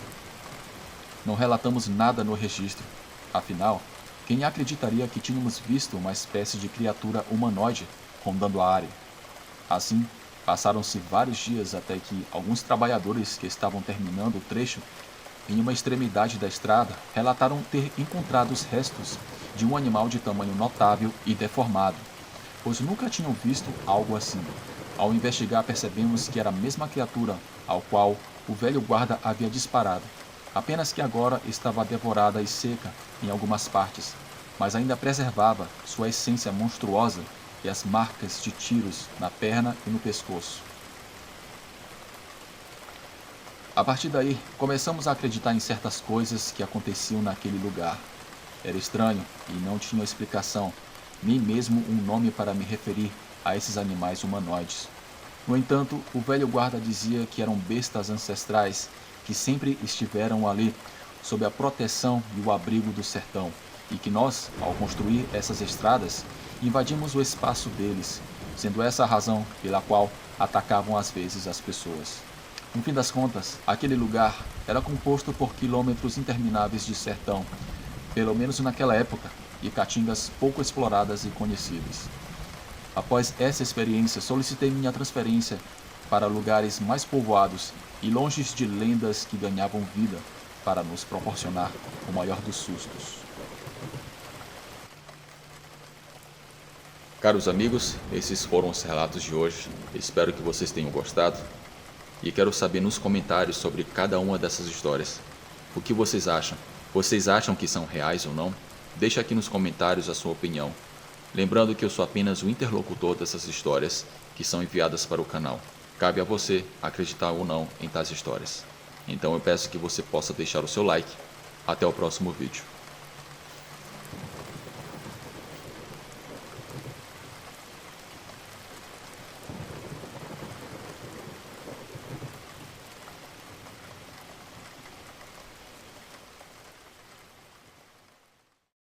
Não relatamos nada no registro. Afinal, quem acreditaria que tínhamos visto uma espécie de criatura humanoide rondando a área? Assim, passaram-se vários dias até que alguns trabalhadores que estavam terminando o trecho em uma extremidade da estrada relataram ter encontrado os restos de um animal de tamanho notável e deformado, pois nunca tinham visto algo assim. Ao investigar, percebemos que era a mesma criatura ao qual o velho guarda havia disparado, apenas que agora estava devorada e seca em algumas partes, mas ainda preservava sua essência monstruosa e as marcas de tiros na perna e no pescoço. A partir daí, começamos a acreditar em certas coisas que aconteciam naquele lugar. Era estranho e não tinha explicação, nem mesmo um nome para me referir a esses animais humanoides. No entanto, o velho guarda dizia que eram bestas ancestrais que sempre estiveram ali, sob a proteção e o abrigo do sertão, e que nós, ao construir essas estradas, invadimos o espaço deles, sendo essa a razão pela qual atacavam às vezes as pessoas. No fim das contas, aquele lugar era composto por quilômetros intermináveis de sertão, pelo menos naquela época, e caatingas pouco exploradas e conhecidas. Após essa experiência, solicitei minha transferência para lugares mais povoados e longe de lendas que ganhavam vida para nos proporcionar o maior dos sustos. Caros amigos, esses foram os relatos de hoje. Espero que vocês tenham gostado. E quero saber nos comentários sobre cada uma dessas histórias. O que vocês acham? Vocês acham que são reais ou não? Deixe aqui nos comentários a sua opinião. Lembrando que eu sou apenas o interlocutor dessas histórias que são enviadas para o canal. Cabe a você acreditar ou não em tais histórias. Então eu peço que você possa deixar o seu like. Até o próximo vídeo.